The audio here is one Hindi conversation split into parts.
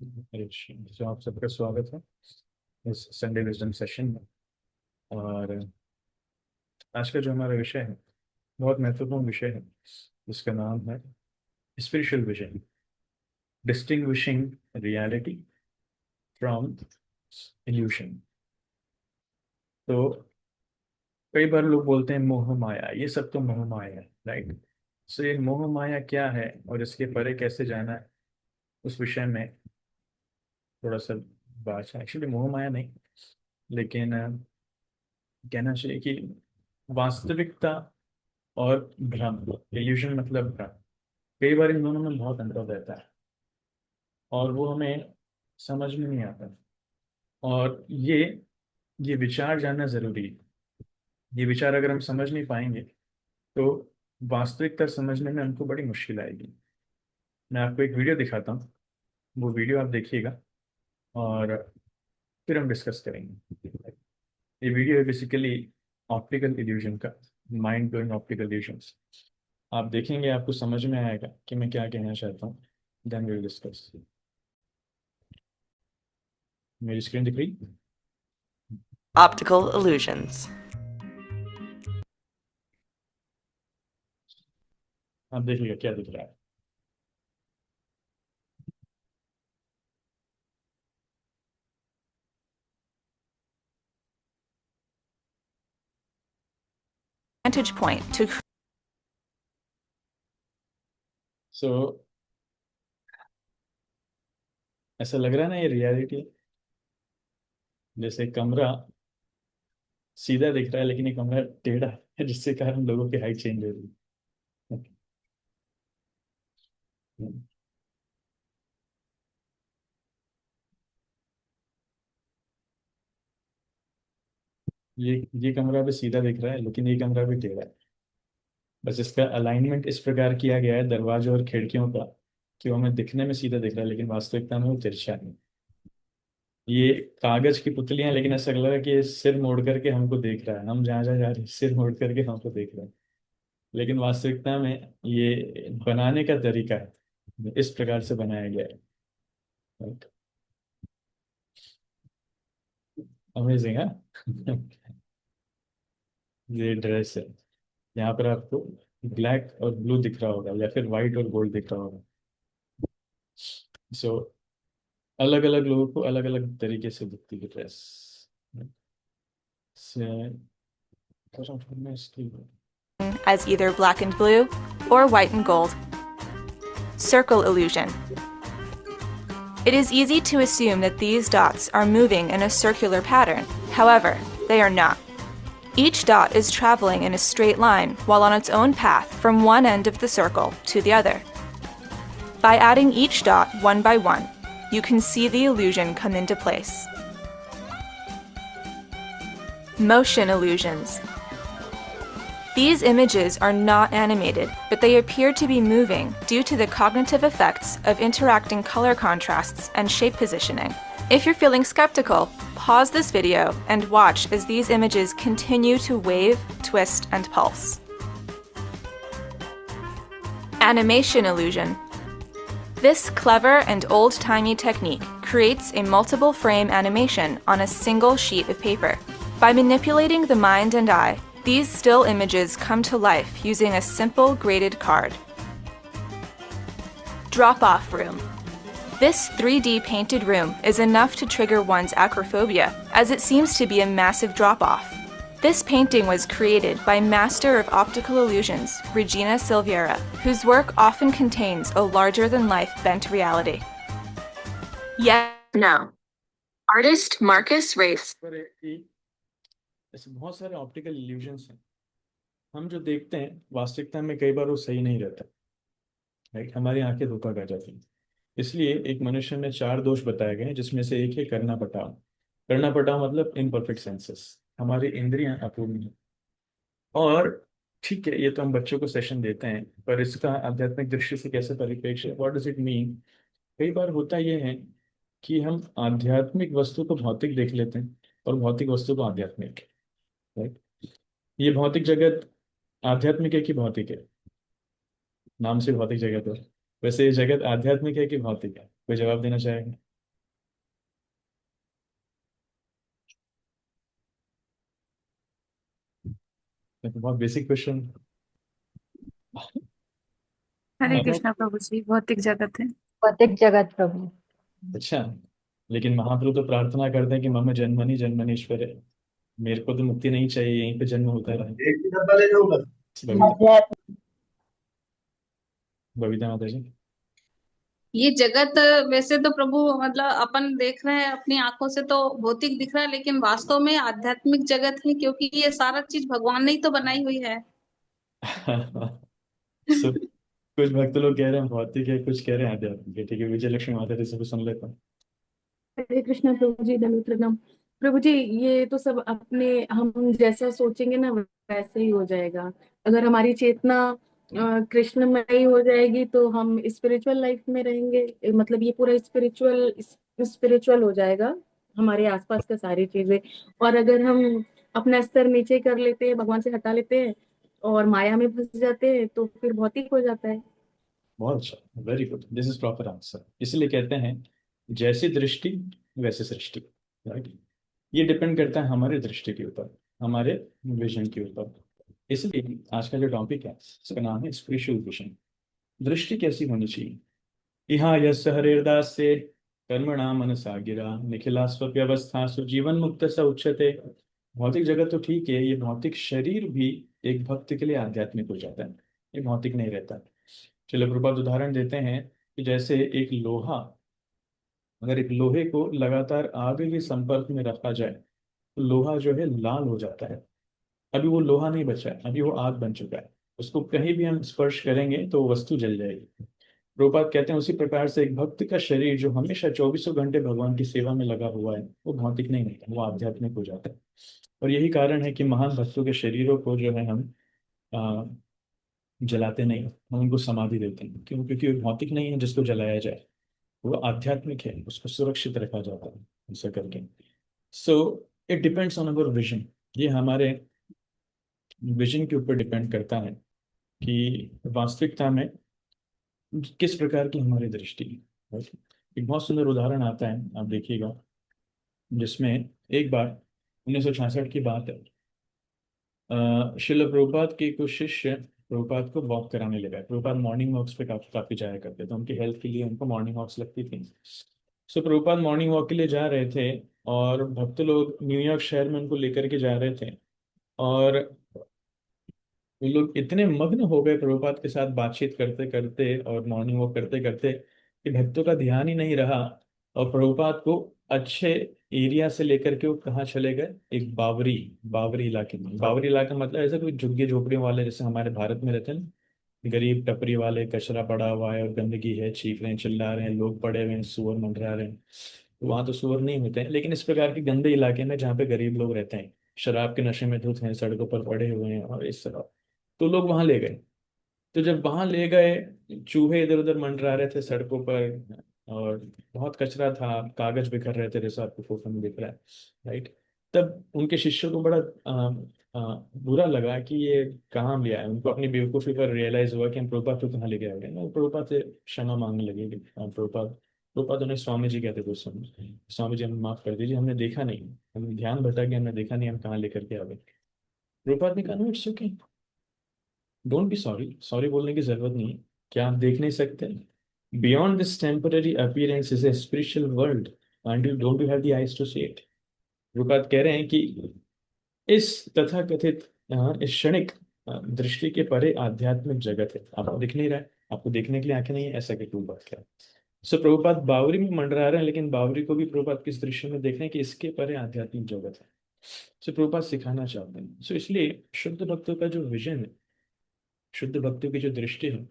तो आप सबका स्वागत है इस संडे विजडम सेशन में। और आज का जो हमारा विषय है बहुत महत्वपूर्ण विषय है, जिसका नाम है spiritual vision, distinguishing reality from evolution. तो कई बार लोग बोलते हैं मोह माया, ये सब तो मोह माया है, राइट। सो ये मोह माया क्या है और इसके परे कैसे जाना है, उस विषय में थोड़ा सा बात है। एक्चुअली मोह माया नहीं, लेकिन कहना चाहिए कि वास्तविकता और भ्रम, इल्यूजन मतलब भ्रम। कई बार इन दोनों में बहुत अंतर रहता है और वो हमें समझ में नहीं आता। और ये विचार जानना जरूरी है। ये विचार अगर हम समझ नहीं पाएंगे तो वास्तविकता समझने में हमको बड़ी मुश्किल आएगी। मैं आपको एक वीडियो दिखाता हूँ, वो वीडियो आप देखिएगा और फिर हम डिस्कस करेंगे। ये वीडियो है बेसिकली ऑप्टिकल इल्यूजन का, माइंड ब्लोइंग ऑप्टिकल इल्यूजन्स। आप देखेंगे आपको समझ में आएगा कि मैं क्या कहना चाहता हूँ। Then we will discuss. मेरी स्क्रीन दिख रही? Optical illusions. आप देखिएगा क्या दिख रहा है। Vantage point to सो ऐसा लग रहा है ना, ये रियलिटी है। जैसे कमरा सीधा दिख रहा है लेकिन ये कमरा टेढ़ा है, जिससे कारण लोगों की हाइट चेंज हो रही है। ये कमरा भी सीधा दिख रहा है लेकिन ये कमरा भी टेढ़ा है। बस इसका अलाइनमेंट इस प्रकार किया गया है दरवाजों और खिड़कियों का कि वो हमें दिखने में सीधा दिख रहा है लेकिन वास्तविकता में वो तिरछा है। ये कागज की पुतलियां हैं, लेकिन ऐसा लग रहा है कि ये सिर मोड़ करके हमको देख रहा है। हम जहाँ जहाँ जा रहे हैं सिर मोड़ करके हमको देख रहा है, लेकिन वास्तविकता में ये बनाने का तरीका है, इस प्रकार से बनाया गया है। अमेजिंग है। ये ड्रेस है, यहाँ पर आपको ब्लैक और ब्लू दिख रहा होगा या फिर व्हाइट और गोल्ड दिख रहा होगा। सो अलग अलग लोगों को अलग अलग तरीके से दिखती है ड्रेस से। as either black and blue or white and gold. Circle illusion. It is easy to assume that these dots are moving in a circular pattern. However, they are not. Each dot is traveling in a straight line while on its own path from one end of the circle to the other. By adding each dot one by one, you can see the illusion come into place. Motion illusions. These images are not animated, but they appear to be moving due to the cognitive effects of interacting color contrasts and shape positioning. If you're feeling skeptical, pause this video and watch as these images continue to wave, twist, and pulse. Animation illusion. This clever and old-timey technique creates a multiple frame animation on a single sheet of paper. By manipulating the mind and eye, these still images come to life using a simple graded card. Drop-off room. This 3D painted room is enough to trigger one's acrophobia, as it seems to be a massive drop-off. This painting was created by master of optical illusions, Regina Silveira, whose work often contains a larger-than-life bent reality. Yes, no. Artist Marcus Race. पर ऐसे बहुत सारे ऑप्टिकल इल्यूजन्स हैं हम जो देखते हैं, वास्तविकता में कई बार वो सही नहीं रहता, राइट। हमारी आंखें धोखा खा जाती हैं। इसलिए एक मनुष्य में चार दोष बताए गए हैं, जिसमें से एक है करना पटाव। करना पटाव मतलब इम्परफेक्ट सेंसेस, हमारी इंद्रियां अपूर्ण हैं। और ठीक है, ये तो हम बच्चों को सेशन देते हैं, पर इसका आध्यात्मिक दृष्टि से कैसे परिप्रेक्ष्य है, व्हाट डज इट मीन। कई बार होता यह है कि हम आध्यात्मिक वस्तु को भौतिक देख लेते हैं और भौतिक वस्तु को आध्यात्मिक, राइट। ये भौतिक जगत आध्यात्मिक है कि भौतिक है? नाम से भौतिक जगत है, वैसे ये जगत आध्यात्मिक है कि भौतिक है? कोई जवाब देना चाहेगा? तो बहुत बेसिक क्वेश्चन। हरे हाँ, कृष्णा प्रभु जी, भौतिक जगत है। भौतिक जगत प्रभु। अच्छा। लेकिन महाप्रभु तो प्रार्थना करते हैं कि मम जन्मनि जन्मनीश्वर है, मेरे को तो मुक्ति नहीं चाहिए, यहीं पे जन्म होता रहे। एक ही डब्बा ले जाऊंगा। बबीता, अध्यात्म। बबीता माता जी। ये जगत वैसे तो प्रभु मतलब अपन देख रहे हैं अपनी आंखों से तो भौतिक दिख रहा है, लेकिन वास्तव में आध्यात्मिक जगत है, क्योंकि ये सारा चीज भगवान ने ही तो बनाई हुई है। सो कुछ भक्त लोग कह रहे हैं भौतिक है, कुछ कह रहे हैं आध्यात्मिक है। ठीक है, विजय लक्ष्मी माता जी से भी सुन लेता हूँ। हरे कृष्णा प्रभु जी, दंडवत प्रणाम। प्रभु जी, ये तो सब अपने, हम जैसा सोचेंगे ना वैसे ही हो जाएगा। अगर हमारी चेतना कृष्णमयी हो जाएगी तो हम स्पिरिचुअल लाइफ में रहेंगे। मतलब ये पूरा स्पिरिचुअल स्पिरिचुअल हो जाएगा, हमारे आसपास का सारी चीजें। और अगर हम अपना स्तर नीचे कर लेते हैं, भगवान से हटा लेते हैं और माया में फंस जाते हैं तो फिर भौतिक हो जाता है। बहुत अच्छा, very good, this is proper answer. इसलिए कहते हैं जैसी दृष्टि वैसे सृष्टि, राइट। ये डिपेंड करता है हमारे दृष्टि के ऊपर, हमारे विजन के ऊपर। इसलिए आज का जो टॉपिक है उसका नाम है स्पिरिचुअल विजन। दृष्टि कैसी होनी चाहिए? यहाँ यस्य हरेर्दास से कर्मणा मनसा गिरा निखिला स्वव्यवस्था जीवन मुक्त स उच्यते। भौतिक जगत तो ठीक है, ये भौतिक शरीर भी एक भक्त के लिए आध्यात्मिक हो जाता है, ये भौतिक नहीं रहता। चलो प्रभुपाद उदाहरण देते हैं कि जैसे एक लोहा, अगर एक लोहे को लगातार आग के संपर्क में रखा जाए तो लोहा जो है लाल हो जाता है। अभी वो लोहा नहीं बचा है, अभी वो आग बन चुका है। उसको कहीं भी हम स्पर्श करेंगे तो वो वस्तु जल जाएगी। प्रभुपाद कहते हैं उसी प्रकार से एक भक्त का शरीर जो हमेशा चौबीसों घंटे भगवान की सेवा में लगा हुआ है वो भौतिक नहीं होता, वो आध्यात्मिक हो जाता है। और यही कारण है कि महान भक्तों के शरीरों को जो है हम आ, जलाते नहीं, हम उनको समाधि देते हैं। क्यों? क्योंकि वो भौतिक नहीं है जिसको जलाया जाए, वो आध्यात्मिक है, उसको सुरक्षित रखा जाता है ऐसा करके। So it depends on our vision. ये हमारे विजन के ऊपर डिपेंड करता है कि वास्तविकता में किस प्रकार की हमारी दृष्टि है। right? एक बहुत सुंदर उदाहरण आता है, आप देखिएगा, जिसमें एक बार 1966 की बात है। शिल प्रभुपाद के कुछ शिष्य प्रभुपाद को वॉक कराने लगा। प्रभुपाद मॉर्निंग वॉक्स पे काफी काफी जाया करते थे, उनकी हेल्थ के लिए उनको मॉर्निंग वॉक्स लगती थी। सो प्रभुपाद मॉर्निंग वॉक के लिए जा रहे थे और भक्त लोग न्यूयॉर्क शहर में उनको लेकर के जा रहे थे। और वो लोग इतने मग्न हो गए प्रभुपाद के साथ बातचीत करते करते और मॉर्निंग वॉक करते करते कि भक्तों का ध्यान ही नहीं रहा। और प्रभुपाद को अच्छे एरिया से लेकर के वो कहाँ चले गए, एक बावरी बावरी इलाके में। बावरी इलाका मतलब ऐसा कोई झुग्गी झोपड़ियों वाले जैसे हमारे भारत में रहते हैं ना, गरीब टपरी वाले, कचरा पड़ा हुआ है और गंदगी है, चीख रहे हैं, चिल्ला रहे हैं, लोग पड़े हुए हैं, सुअर मंडरा रहे हैं। तो वहां तो सुअर नहीं होते हैं, लेकिन इस प्रकार के गंदे इलाके में जहाँ पे गरीब लोग रहते हैं, शराब के नशे में धुत हैं, सड़कों पर पड़े हुए हैं और इस तरह, तो लोग वहां ले गए। तो जब वहां ले गए, चूहे इधर उधर मंडरा रहे थे सड़कों पर और बहुत कचरा था, कागज बिखर रहे थे जैसा आपको फोटो में दिख रहा है, राइट। तब उनके शिष्यों को बड़ा बुरा लगा कि ये कहाँ ले आए। उनको अपनी बेवकूफ़ी पर रियलाइज हुआ कि हम प्रभुपाद को कहाँ लेके आ गए ना। वो प्रभुपाद से क्षमा मांगने लगे कि प्रभुपाद, प्रभुपाद उन्हें स्वामी जी कहते थे उस समय, स्वामी जी हमें माफ कर दीजिए, हमने देखा नहीं, हमें ध्यान भटक गया, हमने देखा नहीं हम कहाँ लेकर के आ गए। प्रभुपाद ने कहा it's okay, don't be sorry, sorry बोलने की जरूरत नहीं है। क्या आप देख नहीं सकते? Beyond this temporary appearance is a spiritual world and you don't have the eyes to see it. रुपात कह रहे हैं कि इस तथाकथित इस क्षणिक दृष्टि के परे आध्यात्मिक जगत है। आपको दिख नहीं रहा है, आपको देखने के लिए आंखें नहीं है, ऐसा कि बात क्या है। सो प्रभुपाद बावरी में मंडरा रहे हैं, लेकिन बावरी को भी प्रभुपाद किस दृश्य में देख रहे हैं कि इसके परे आध्यात्मिक जगत है। सो प्रभुपाद सिखाना चाहते हैं। सो इसलिए शुद्ध भक्तों का जो विजन है, शुद्ध भक्तों की जो दृष्टि है,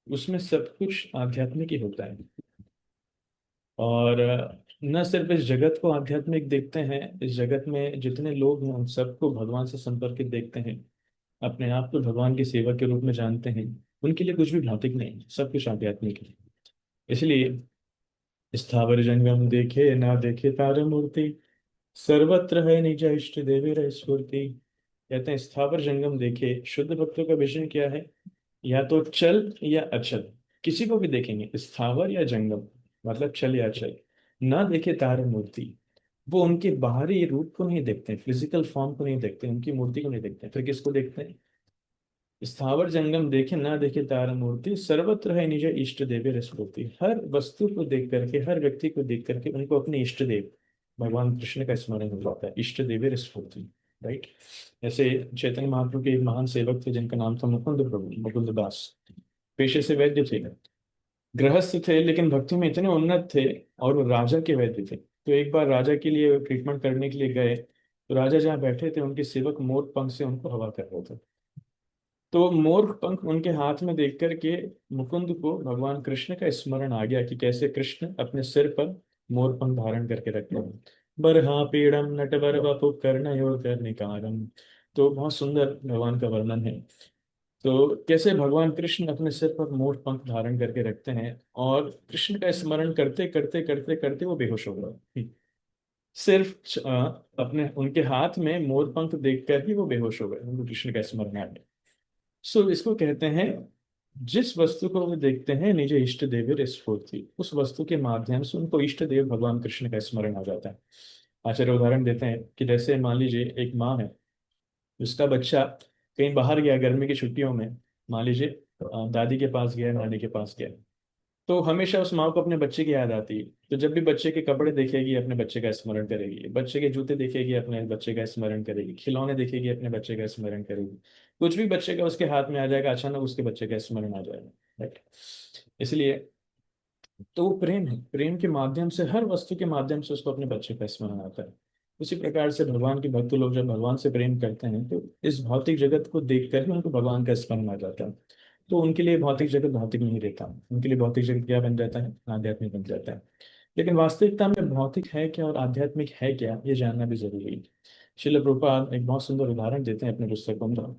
उसमें सब कुछ आध्यात्मिक ही होता है। और न सिर्फ इस जगत को आध्यात्मिक देखते हैं, इस जगत में जितने लोग हैं उन सबको भगवान से संपर्कित देखते हैं, अपने आप को भगवान की सेवा के रूप में जानते हैं। उनके लिए कुछ भी भौतिक नहीं, सब कुछ आध्यात्मिक है। इसलिए स्थावर जंगम देखे ना देखे तार मूर्ति, सर्वत्र है निज इष्ट देवी रह स्फूर्ति। कहते हैं स्थावर जंगम देखे, शुद्ध भक्तों का विजन क्या है? या तो चल या अचल, किसी को भी देखेंगे, स्थावर या जंगम मतलब चल या अचल। ना देखे तार मूर्ति, वो उनके बाहरी रूप को नहीं देखते हैं, फिजिकल फॉर्म को नहीं देखते हैं, उनकी मूर्ति को नहीं देखते हैं, फिर किसको देखते हैं? स्थावर जंगम देखे ना देखे तार मूर्ति, सर्वत्र है निज इष्ट देव स्फूर्ति। हर वस्तु को देख करके, हर व्यक्ति को देख करके उनको अपने इष्ट देव भगवान कृष्ण का स्मरण हो जाता है, इष्ट देव स्फूर्ति। राइट। जैसे चैतन्य महाप्रभु के एक महान सेवक थे जिनका नाम था मुकुंद प्रभु, मुकुंद दास। पेशे से वैद्य थे, गृहस्थ थे, लेकिन भक्ति में इतने उन्नत थे, और वो राजा के वैद्य थे। तो एक बार राजा के लिए ट्रीटमेंट करने के लिए गए, तो राजा जहाँ बैठे थे उनके सेवक मोर पंख से उनको हवा कर रहे थे। तो मोर पंख उनके हाथ में देख करके मुकुंद को भगवान कृष्ण का स्मरण आ गया कि कैसे कृष्ण अपने सिर पर मोर पंख धारण करके रखते हैं। बरहा पीड़म नटवर वपु कर्णयो कर्णिकारम। तो बहुत सुंदर भगवान का वर्णन है। तो कैसे भगवान कृष्ण अपने सिर पर मोर पंख धारण करके रखते हैं, और कृष्ण का स्मरण करते करते करते करते वो बेहोश हो गए। सिर्फ अपने उनके हाथ में मोर पंख देखकर ही वो बेहोश हो गए, उनको कृष्ण का स्मरण आ गया। सो इसको कहते हैं, जिस वस्तु को वो देखते हैं निज इष्ट देव स्फूर्ति, उस वस्तु के माध्यम से उनको इष्ट देव भगवान कृष्ण का स्मरण आ जाता है। आचार्य उदाहरण देते हैं कि जैसे मान लीजिए एक माँ है, उसका बच्चा कहीं बाहर गया गर्मी की छुट्टियों में, मान लीजिए दादी के पास गया, नानी के पास गया, तो हमेशा उस माँ को अपने बच्चे की याद आती है। तो जब भी बच्चे के कपड़े देखेगी अपने बच्चे का स्मरण करेगी, बच्चे के जूते देखेगी अपने बच्चे का स्मरण करेगी, खिलौने देखेगी अपने बच्चे का स्मरण करेगी। कुछ भी बच्चे का उसके हाथ में आ जाएगा, अचानक उसके बच्चे का स्मरण आ जाएगा। राइट। इसलिए तो वो प्रेम है, प्रेम के माध्यम से, हर वस्तु के माध्यम से उसको अपने बच्चे का स्मरण आता है। उसी प्रकार से भगवान के भक्त लोग जब भगवान से प्रेम करते हैं, तो इस भौतिक जगत को देखकर ही उनको भगवान का स्मरण आ जाता है। तो उनके लिए भौतिक जगत भौतिक नहीं रहता, उनके लिए भौतिक जगत क्या बन जाता है? आध्यात्मिक बन जाता है। लेकिन वास्तविकता में भौतिक है क्या और आध्यात्मिक है क्या, ये जानना भी जरूरी है। श्रील प्रभुपाद एक बहुत सुंदर उदाहरण देते हैं अपने पुस्तकों में।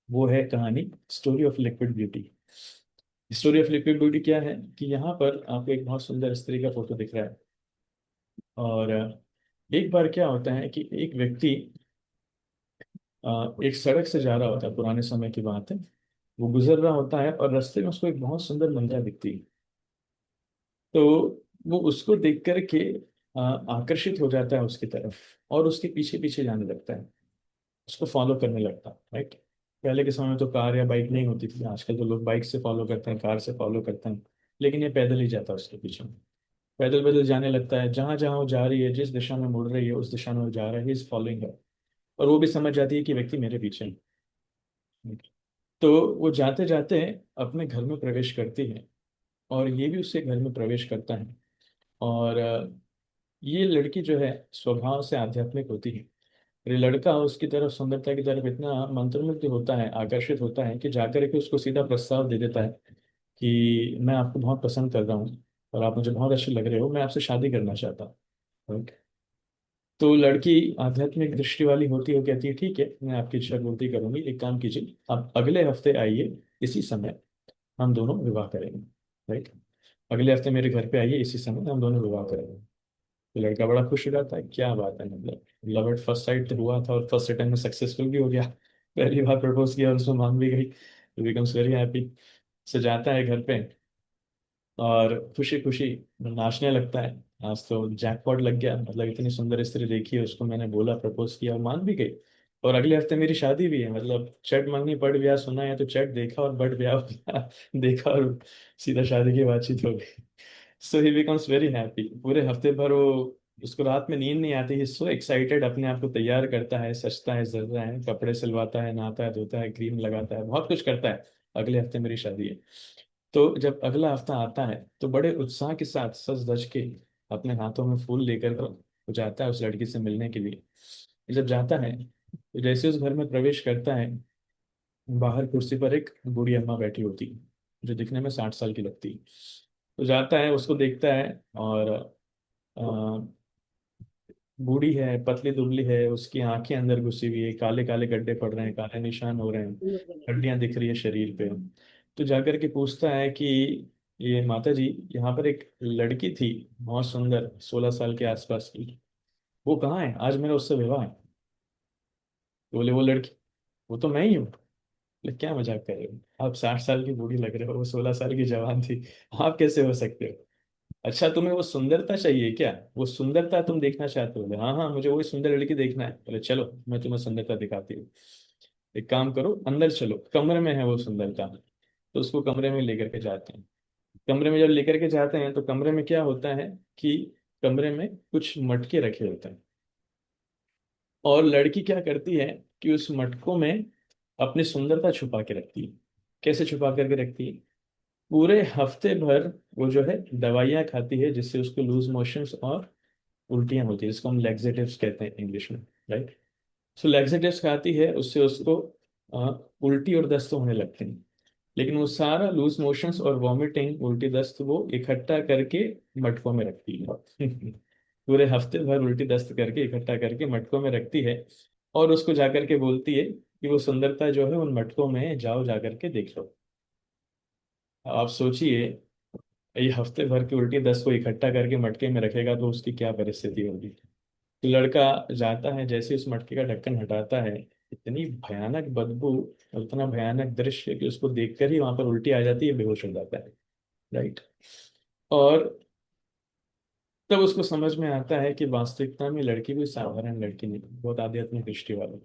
वो है कहानी story of liquid beauty. Story of liquid beauty क्या है कि यहाँ पर आपको एक बहुत सुंदर स्त्री का फोटो दिख रहा है, और एक बार क्या होता है कि एक व्यक्ति एक सड़क से जा रहा होता है, पुराने समय की बात है। वो गुजर रहा होता है और रास्ते में उसको एक बहुत सुंदर महिला दिखती है। तो वो उसको देख करके आकर्षित हो जाता है उसकी तरफ, और उसके पीछे पीछे जाने लगता है, उसको फॉलो करने लगता है। राइट। पहले के समय में तो कार या बाइक नहीं होती थी, आजकल तो लोग बाइक से फॉलो करते हैं, कार से फॉलो करते हैं, लेकिन ये पैदल ही जाता है उसके पीछे। पैदल पैदल जाने लगता है, जहां जहां वो जा रही है, जिस दिशा में मुड़ रही है उस दिशा में वो जा रहा है, इज फॉलोइंग है। और वो भी समझ जाती है कि व्यक्ति मेरे पीछे है। तो वो जाते जाते अपने घर में प्रवेश करती है, और ये भी उसके घर में प्रवेश करता है। और ये लड़की जो है स्वभाव से आध्यात्मिक होती है। ये लड़का उसकी तरफ, सुंदरता की तरफ इतना मंत्रमुग्ध होता है, आकर्षित होता है, कि जाकर के उसको सीधा प्रस्ताव दे देता है कि मैं आपको बहुत पसंद कर रहा हूँ, और आप मुझे बहुत अच्छे लग रहे हो, मैं आपसे शादी करना चाहता हूँ। तो लड़की आध्यात्मिक दृष्टि वाली होती है, वो कहती है ठीक है, मैं आपकी इच्छा पूर्ति करूंगी, एक काम कीजिए, आप अगले हफ्ते आइए इसी समय, हम दोनों विवाह करेंगे। राइट। अगले हफ्ते मेरे घर पे आइए इसी समय, हम दोनों विवाह करेंगे। तो लड़का बड़ा खुश हो जाता है, क्या बात है, मतलब लव एट फर्स्ट साइट तो हुआ था, और फर्स्ट अटेम्प्ट में सक्सेसफुल भी हो गया, पहली बार प्रपोज किया और उसमें मान भी गई, तो बिकम्स वेरी हैप्पी। से जाता है घर पे, और खुशी खुशी नाचने लगता है। आज तो जैकपॉट लग गया, मतलब इतनी सुंदर स्त्री देखी है, उसको मैंने बोला, प्रपोज किया और मान भी गई। और अगले हफ्ते मेरी शादी भी है, मतलब चट मंगनी पट ब्याह सुना है, तो चट देखा और बट ब्याह देखा, और सीधा शादी की बातचीत हो गई। सो ही बिकम्स वेरी हैप्पी। पूरे हफ्ते भर वो, उसको रात में नींद नहीं आती है, सो एक्साइटेड, अपने आप को तैयार करता है, सजता है, जरता है, कपड़े सिलवाता है, नहाता है, धोता है, क्रीम लगाता है, बहुत कुछ करता है। अगले हफ्ते मेरी शादी है। तो जब अगला हफ्ता आता है, तो बड़े उत्साह के साथ सज धज के अपने हाथों में फूल लेकर वो जाता है उस लड़की से मिलने के लिए। जब जाता है, तो जैसे उस घर में प्रवेश करता है, बाहर कुर्सी पर एक बूढ़ी अम्मा बैठी होती है, जो दिखने में 60 साल की लगती है। तो जाता है, उसको देखता है, और बूढ़ी है, पतली दुबली है, उसकी आंखें अंदर घुसी हुई है, काले काले गड्ढे पड़ रहे हैं, काले निशान हो रहे हैं, हड्डियां दिख रही है शरीर पे। तो जाकर के पूछता है कि ये माता जी, यहाँ पर एक लड़की थी बहुत सुंदर, 16 साल के आसपास की, वो कहाँ है? आज मेरा उससे विवाह है। तो बोले वो लड़की, वो तो मैं ही हूँ। बोले क्या मजाक कर रहे हो आप? 60 साल की बूढ़ी लग रहे हो, वो 16 साल की जवान थी, आप कैसे हो सकते हो? अच्छा, तुम्हें वो सुंदरता चाहिए क्या? वो सुंदरता तुम देखना चाहते हो? बोले हाँ हाँ, मुझे वही सुंदर लड़की देखना है। बोले चलो, मैं तुम्हें सुंदरता दिखाती हूँ। एक काम करो, अंदर चलो, कमरे में है वो सुंदरता। तो उसको कमरे में लेकर के जाते हैं। कमरे में जब लेकर के जाते हैं तो कमरे में क्या होता है कि कमरे में कुछ मटके रखे होते हैं। और लड़की क्या करती है कि उस मटकों में अपनी सुंदरता छुपा के रखती है। कैसे छुपा करके रखती है? पूरे हफ्ते भर वो जो है दवाइयाँ खाती है, जिससे उसको लूज मोशंस और उल्टियाँ होती है, जिसको हम लैक्सेटिव्स कहते हैं इंग्लिश में, राइट। सो लैक्सेटिव्स खाती है, उससे उसको उल्टी और दस्त होने लगते हैं। लेकिन वो सारा लूज मोशंस और वॉमिटिंग, उल्टी दस्त वो इकट्ठा करके मटकों में रखती है। पूरे हफ्ते भर उल्टी दस्त करके इकट्ठा करके मटकों में रखती है। और उसको जाकर के बोलती है कि वो सुंदरता जो है उन मटकों में जाओ, जाकर के देख लो। आप सोचिए, ये हफ्ते भर की उल्टी दस्त को इकट्ठा करके मटके में रखेगा तो उसकी क्या परिस्थिति होगी। तो लड़का जाता है, जैसे उस मटके का ढक्कन हटाता है, इतनी भयानक बदबू और इतना भयानक दृश्य कि उसको देखकर ही वहां पर उल्टी आ जाती है, बेहोश हो जाता है, राइट। और तब उसको समझ में आता है कि वास्तविकता में लड़की कोई साधारण लड़की नहीं, बहुत आध्यात्मिक दृष्टि वाली।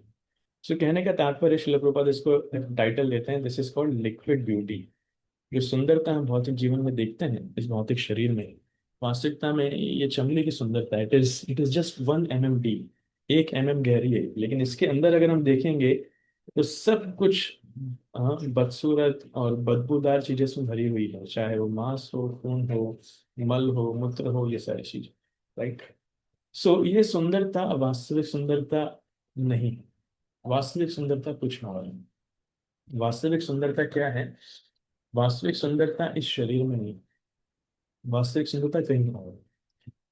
सो कहने का तात्पर्य, शिल प्रभुपाद इसको टाइटल देते हैं, this is called liquid beauty. जो सुंदरता हम भौतिक जीवन में देखते हैं इस भौतिक शरीर में, वास्तविकता में ये चमड़ी की सुंदरता है। It is just 1 mm deep, 1 mm गहरी है। लेकिन इसके अंदर अगर हम देखेंगे तो सब कुछ बदसूरत और बदबूदार चीजें इसमें भरी हुई है, चाहे वो मांस हो, खून हो, मल हो, मूत्र हो, ये सारी चीज, राइट। सो ये सुंदरता वास्तविक सुंदरता नहीं। वास्तविक सुंदरता कुछ और है। वास्तविक सुंदरता क्या है? वास्तविक सुंदरता इस शरीर में नहीं, वास्तविक सुंदरता कहीं और है।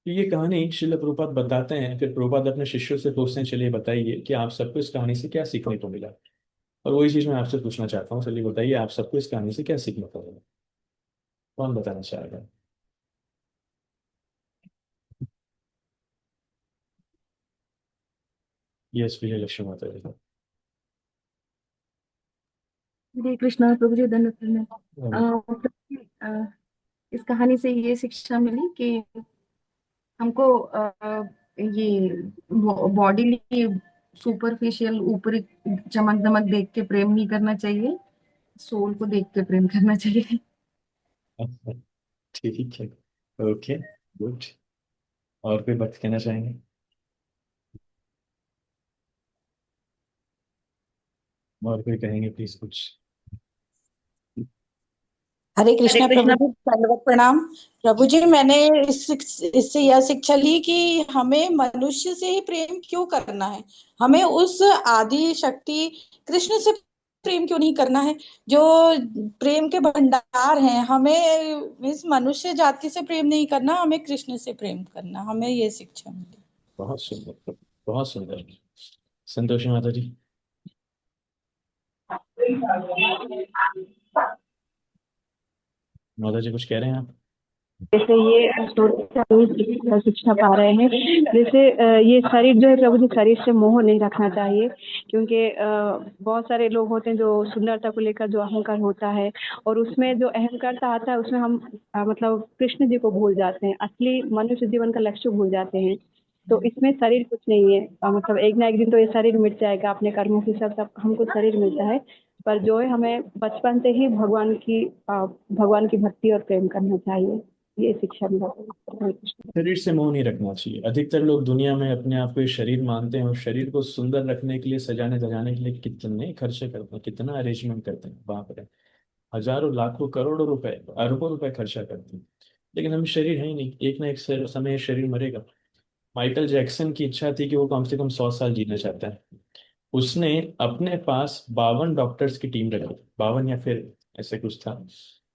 तो ये कहानी श्रील प्रभुपाद बताते हैं, फिर प्रभुपाद अपने शिष्यों से पूछते हैं, चलिए बताइए कि आप सबको इस कहानी से क्या सीखने को मिला। और वही चीज मैं आपसे पूछना चाहता हूँ, चलिए बताइए आप सबको इस कहानी से क्या सीखने को मिला। कौन बताना चाहेगा? यस, विजय लक्ष्मी माता जी। हरे कृष्णा प्रभु जी, धन्यवाद हम्म, प्रभु जी, इस कहानी से ये शिक्षा मिली कि हमको ये बॉडी सुपरफिशियल ऊपरी चमक दमक देख के प्रेम नहीं करना चाहिए, सोल को देख के प्रेम करना चाहिए। अच्छा, ठीक है, ओके, गुड। और कोई बात कहना चाहेंगे? और कोई कहेंगे प्लीज कुछ? हरे कृष्णा प्रभु जी, दंडवत प्रणाम। प्रभु जी, मैंने इससे यह शिक्षा ली कि हमें मनुष्य से ही प्रेम क्यों करना है। हमें उस आदि शक्ति कृष्ण से प्रेम क्यों नहीं करना है, जो प्रेम के भंडार हैं। हमें इस मनुष्य जाति से प्रेम नहीं करना, हमें कृष्ण से प्रेम करना। हमें ये शिक्षा मिली। बहुत सुंदर, बहुत सुंदर। संतोषी माता जी। माता जी कुछ कह रहे हैं आप? जैसे ये शिक्षा पा रहे हैं, जैसे ये शरीर जो है प्रभु जी, शरीर से मोह नहीं रखना चाहिए। क्योंकि बहुत सारे लोग होते हैं जो सुंदरता को लेकर जो अहंकार होता है, और उसमें जो अहंकारता आता है उसमें हम मतलब कृष्ण जी को भूल जाते हैं, असली मनुष्य जीवन का लक्ष्य भूल जाते हैं। तो इसमें शरीर कुछ नहीं है, मतलब एक ना एक दिन तो ये शरीर मिट जाएगा, अपने कर्मों के हिसाब से हमको शरीर मिलता है। पर जो है हमें बचपन से ही भगवान की भक्ति और प्रेम करना चाहिए। ये शिक्षा मिला। हरे कृष्ण। शरीर से मोह नहीं रखना चाहिए। अधिकतर लोग दुनिया में अपने आप को ये शरीर मानते हैं और शरीर को सुंदर रखने के लिए, सजाने धजाने के लिए कितने खर्चे करते हैं, कितना अरेंजमेंट करते हैं, बाप रे। हजारों लाखों करोड़ों रुपए, अरबों रुपए खर्चा करते हैं। लेकिन हम शरीर है ही नहीं, एक ना एक समय शरीर मरेगा। माइकल जैक्सन की इच्छा थी कि वो कम से कम 100 साल जीना चाहता है। उसने अपने पास 52 डॉक्टर्स की टीम रखी, 52 या फिर ऐसे कुछ था।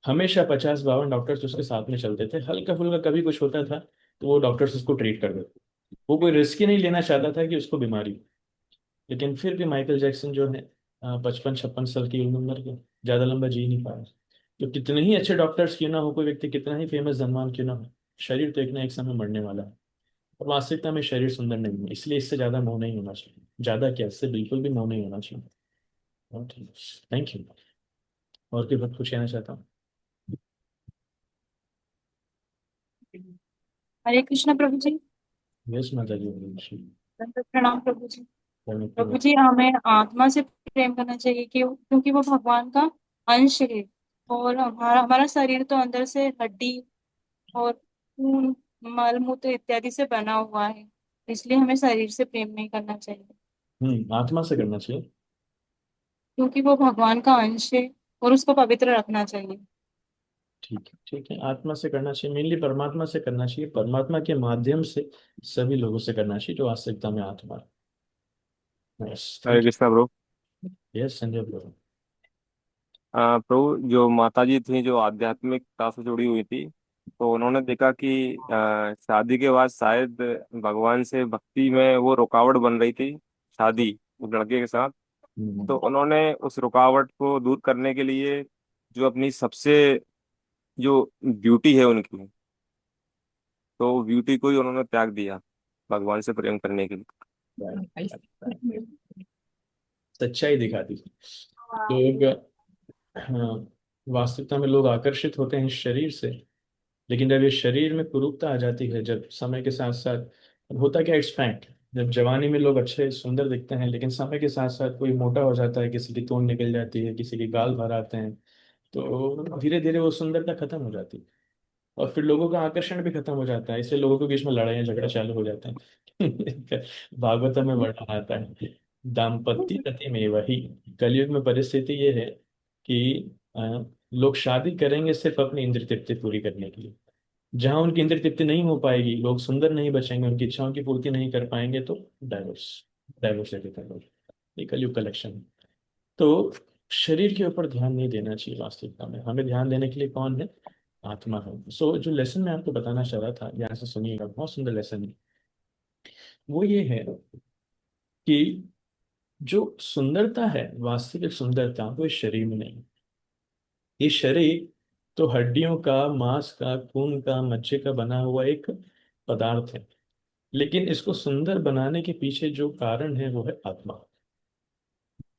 हमेशा 50-52 डॉक्टर्स उसके साथ में चलते थे, हल्का फुल्का कभी कुछ होता था तो वो डॉक्टर्स उसको ट्रीट कर देते। वो कोई रिस्क ही नहीं लेना चाहता था कि उसको बीमारी हो। लेकिन फिर भी माइकल जैक्सन जो है 55-56 साल की उम्र के, ज्यादा लंबा जी नहीं पाया। तो कितने ही अच्छे डॉक्टर्स क्यों ना हो, कोई व्यक्ति कितना ही फेमस धनवान क्यों ना हो, शरीर तो एक ना एक समय मरने वाला है। और वास्तविकता में शरीर सुंदर नहीं है, इसलिए इससे ज्यादा मोह नहीं होना चाहिए। ज्यादा क्या, इससे बिल्कुल भी मोह नहीं होना चाहिए। Thank you. और कोई बात कुछ कहना चाहता हूँ? हरे कृष्ण प्रभु जी। यस माता जी, बोलिए। प्रणाम प्रभु जी। प्रणाम, प्रभु प्रणाम। जी, हमें आत्मा से प्रेम करना चाहिए क्योंकि वो भगवान का अंश है। और हमारा हमारा शरीर तो अंदर से हड्डी और खून, मल मूत्र इत्यादि से बना हुआ है। इसलिए हमें शरीर से प्रेम नहीं करना चाहिए, आत्मा से करना चाहिए। क्योंकि वो भगवान का अंश है और उसको पवित्र रखना चाहिए। ठीक है, ठीक है, आत्मा से करना चाहिए, मेनली परमात्मा से करना चाहिए, परमात्मा के माध्यम से सभी लोगों से करना चाहिए जो वास्तविकता में आत्मा है। यस, हरे थैंक कृष्णा प्रभु। यू। Yes Sanjay bro. प्रभु, जो माता जी थी जो आध्यात्मिकता से जुड़ी हुई थी, तो उन्होंने देखा कि शादी के बाद शायद भगवान से भक्ति में वो रुकावट बन रही थी, शादी उस लड़के के साथ। तो उन्होंने उस रुकावट को दूर करने के लिए जो अपनी सबसे जो ब्यूटी है उनकी, तो ब्यूटी को ही उन्होंने त्याग दिया भगवान से प्रेम करने के लिए। सच्चाई दिखाती थी लोग। हाँ, वास्तविकता में लोग आकर्षित होते हैं इस शरीर से, लेकिन जब ये शरीर में कुरूपता आ जाती है, जब समय के साथ साथ, अब होता क्या, इट्स फैक्ट, जब जवानी में लोग अच्छे सुंदर दिखते हैं, लेकिन समय के साथ साथ कोई मोटा हो जाता है, किसी की तोंद निकल जाती है, किसी के गाल भर आते हैं, तो धीरे धीरे वो सुंदरता खत्म हो जाती है, और फिर लोगों का आकर्षण भी खत्म हो जाता है, इसलिए लोगों के बीच में लड़ाइयाँ झगड़ा चालू हो जाते हैं। भागवत में वर्णन आता है, दाम्पत्य रति में वही। कलयुग में परिस्थिति ये है कि लोग शादी करेंगे सिर्फ अपनी इंद्रिय तृप्ति पूरी करने के लिए। जहां उनकी इंद्रिय तृप्ति नहीं हो पाएगी, लोग सुंदर नहीं बचेंगे, उनकी इच्छाओं की पूर्ति नहीं कर पाएंगे, तो डाइवोर्स, डाइवोर्स ले लेते हैं लोग। ये कलयुग कलेक्शन है। तो शरीर के ऊपर ध्यान नहीं देना चाहिए, वास्तविकता में हमें ध्यान देने के लिए कौन है, आत्मा है। सो जो लेसन मैं आपको बताना चाह रहा था, यहाँ से सुनिएगा, बहुत सुंदर लेसन है। वो ये है कि जो सुंदरता है, वास्तविक सुंदरता, वो इस शरीर में नहीं। ये शरीर तो हड्डियों का, मांस का, खून का, मज्जे का बना हुआ एक पदार्थ है, लेकिन इसको सुंदर बनाने के पीछे जो कारण है वो है आत्मा।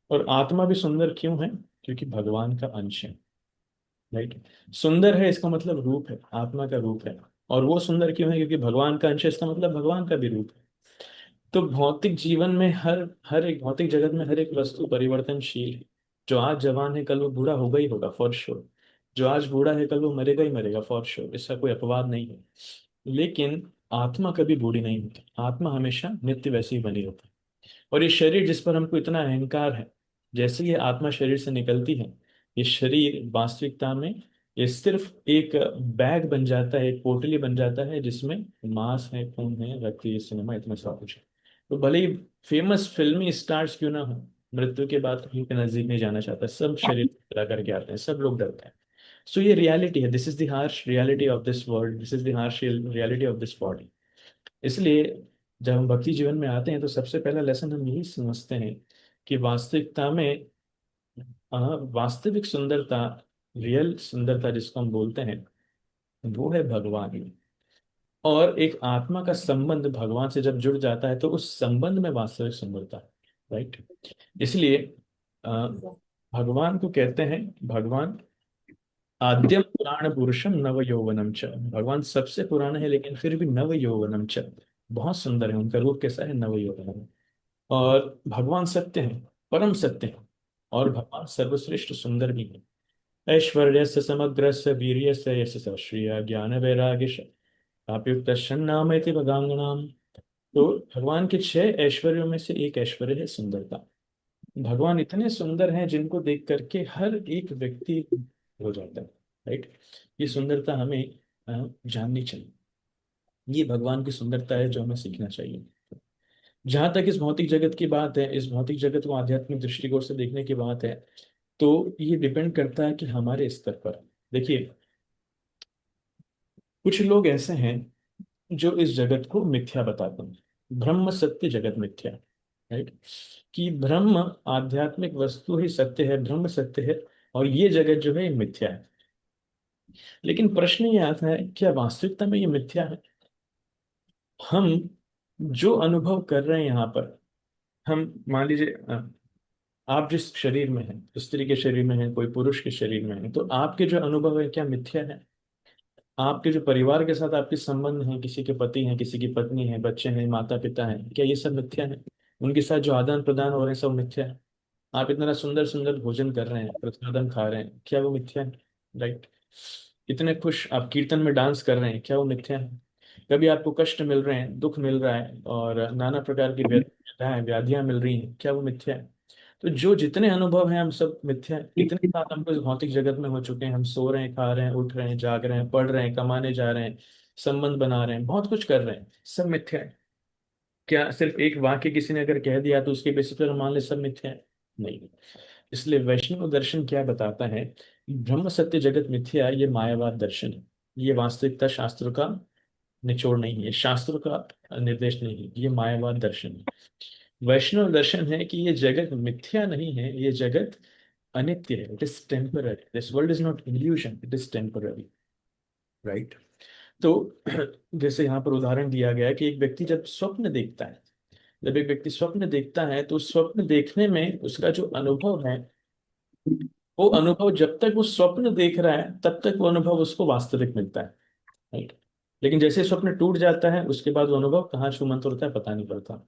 और आत्मा भी सुंदर क्यों है? क्योंकि भगवान का अंश है, राइट। सुंदर है इसका मतलब रूप है, आत्मा का रूप है। और वो सुंदर क्यों है? क्योंकि भगवान का अंश है, इसका मतलब भगवान का भी रूप है। तो भौतिक जीवन में हर हर एक भौतिक जगत में हर एक वस्तु परिवर्तनशील है। जो आज जवान है कल वो बूढ़ा होगा ही होगा, फॉर श्योर। जो आज बूढ़ा है कल वो मरेगा ही मरेगा, फॉर श्योर, इसका कोई अपवाद नहीं है। लेकिन आत्मा कभी बूढ़ी नहीं होती, आत्मा हमेशा नित्य वैसी ही बनी होती है। और ये शरीर जिस पर हमको इतना अहंकार है, जैसे ये आत्मा शरीर से निकलती है, ये शरीर वास्तविकता में ये सिर्फ एक बैग बन जाता है, एक पोटली बन जाता है, जिसमें मांस है, खून है, रक्त, ये सिनेमा, इतना सब कुछ है। तो भले ही फेमस फिल्मी स्टार्स क्यों ना हो, मृत्यु के बाद कहीं के नजदीक नहीं जाना चाहता, सब शरीर पूरा करके आते हैं, सब लोग डरते हैं। सो ये रियलिटी है, this is the harsh reality of this world, this is the harsh reality of this body. इसलिए जब हम भक्ति जीवन में आते हैं तो सबसे पहला लेसन हम यही समझते हैं कि वास्तविकता में वास्तविक सुंदरता, रियल सुंदरता जिसको हम बोलते हैं, वो है भगवान। और एक आत्मा का संबंध भगवान से जब जुड़ जाता है तो उस संबंध में वास्तविक सुंदरता है, राइट। इसलिए अ, भगवान को कहते हैं, भगवान आद्यम पुराण पुरुषम नव यौवनम च, भगवान सबसे पुराना है लेकिन फिर भी नव यौवनम च, बहुत सुंदर है, उनका रूप कैसा है, नव यौवनम। और भगवान सत्य है, परम सत्य है, और भगवान सर्वश्रेष्ठ सुंदर भी है। ऐश्वर्य से समग्र से वीर्य से यश श्रिय ज्ञान वैराग्य काप्युक्त नाम भगांगनाम। तो भगवान के 6 ऐश्वर्यों में से एक ऐश्वर्य है सुंदरता। भगवान इतने सुंदर हैं जिनको देख करके हर एक व्यक्ति हो जाता है, राइट। ये सुंदरता हमें जाननी चाहिए, ये भगवान की सुंदरता है जो हमें सीखना चाहिए। जहां तक इस भौतिक जगत की बात है, इस भौतिक जगत को आध्यात्मिक दृष्टिकोण से देखने की बात है, तो ये डिपेंड करता है कि हमारे स्तर पर। देखिए, कुछ लोग ऐसे हैं जो इस जगत को मिथ्या बताते हैं, ब्रह्म सत्य जगत मिथ्या, राइट। कि ब्रह्म आध्यात्मिक वस्तु ही सत्य है, ब्रह्म सत्य है, और ये जगत जो है ये मिथ्या है। लेकिन प्रश्न ये आता है, क्या वास्तविकता में ये मिथ्या है? हम जो अनुभव कर रहे हैं यहाँ पर, हम मान लीजिए आप जिस शरीर में हैं, स्त्री के शरीर में है, कोई पुरुष के शरीर में है, तो आपके जो अनुभव है क्या मिथ्या है? आपके जो परिवार के साथ आपके संबंध हैं, किसी के पति हैं, किसी की पत्नी है, बच्चे हैं, माता पिता हैं, क्या ये सब मिथ्या है? उनके साथ जो आदान प्रदान हो रहे हैं सब मिथ्या है? आप इतना सुंदर सुंदर भोजन कर रहे हैं, प्रसादम खा रहे हैं, क्या वो मिथ्या है? राइट। इतने खुश आप कीर्तन में डांस कर रहे हैं, क्या वो मिथ्या है? कभी आपको कष्ट मिल रहे हैं, दुख मिल रहा है और नाना प्रकार की व्यथाएं व्याधियां मिल रही हैं, क्या वो मिथ्या है? तो जो जितने अनुभव हैं हम सब मिथ्या है। इतने साल हमको इस भौतिक जगत में हो चुके हैं, हम सो रहे हैं, खा रहे हैं, उठ रहे हैं, जाग रहे हैं, पढ़ रहे हैं, कमाने जा रहे हैं, संबंध बना रहे हैं, बहुत कुछ कर रहे हैं, सब मिथ्या है। क्या सिर्फ एक वाक्य किसी ने अगर कह दिया तो उसके बेसिस पर हम मान ले सब मिथ्या है? नहीं। इसलिए वैष्णव दर्शन क्या बताता है? ब्रह्म सत्य जगत मिथ्या, ये मायावाद दर्शन है। ये वास्तविकता शास्त्र का निचोड़ नहीं है, शास्त्र का निर्देश नहीं है, ये मायावाद दर्शन है। वैष्णव दर्शन है कि ये जगत मिथ्या नहीं है, ये जगत अनित्य है, it is temporary, this world is not evolution, it is temporary. Right. तो जैसे यहाँ पर उदाहरण दिया गया है कि एक व्यक्ति जब स्वप्न देखता है, जब एक व्यक्ति स्वप्न देखता है तो स्वप्न देखने में उसका जो अनुभव है, वो अनुभव जब तक वो स्वप्न देख रहा है तब तक वो अनुभव उसको वास्तविक मिलता है। राइट। लेकिन जैसे स्वप्न टूट जाता है उसके बाद वो अनुभव कहाँ छूमंतर होता है पता नहीं पड़ता।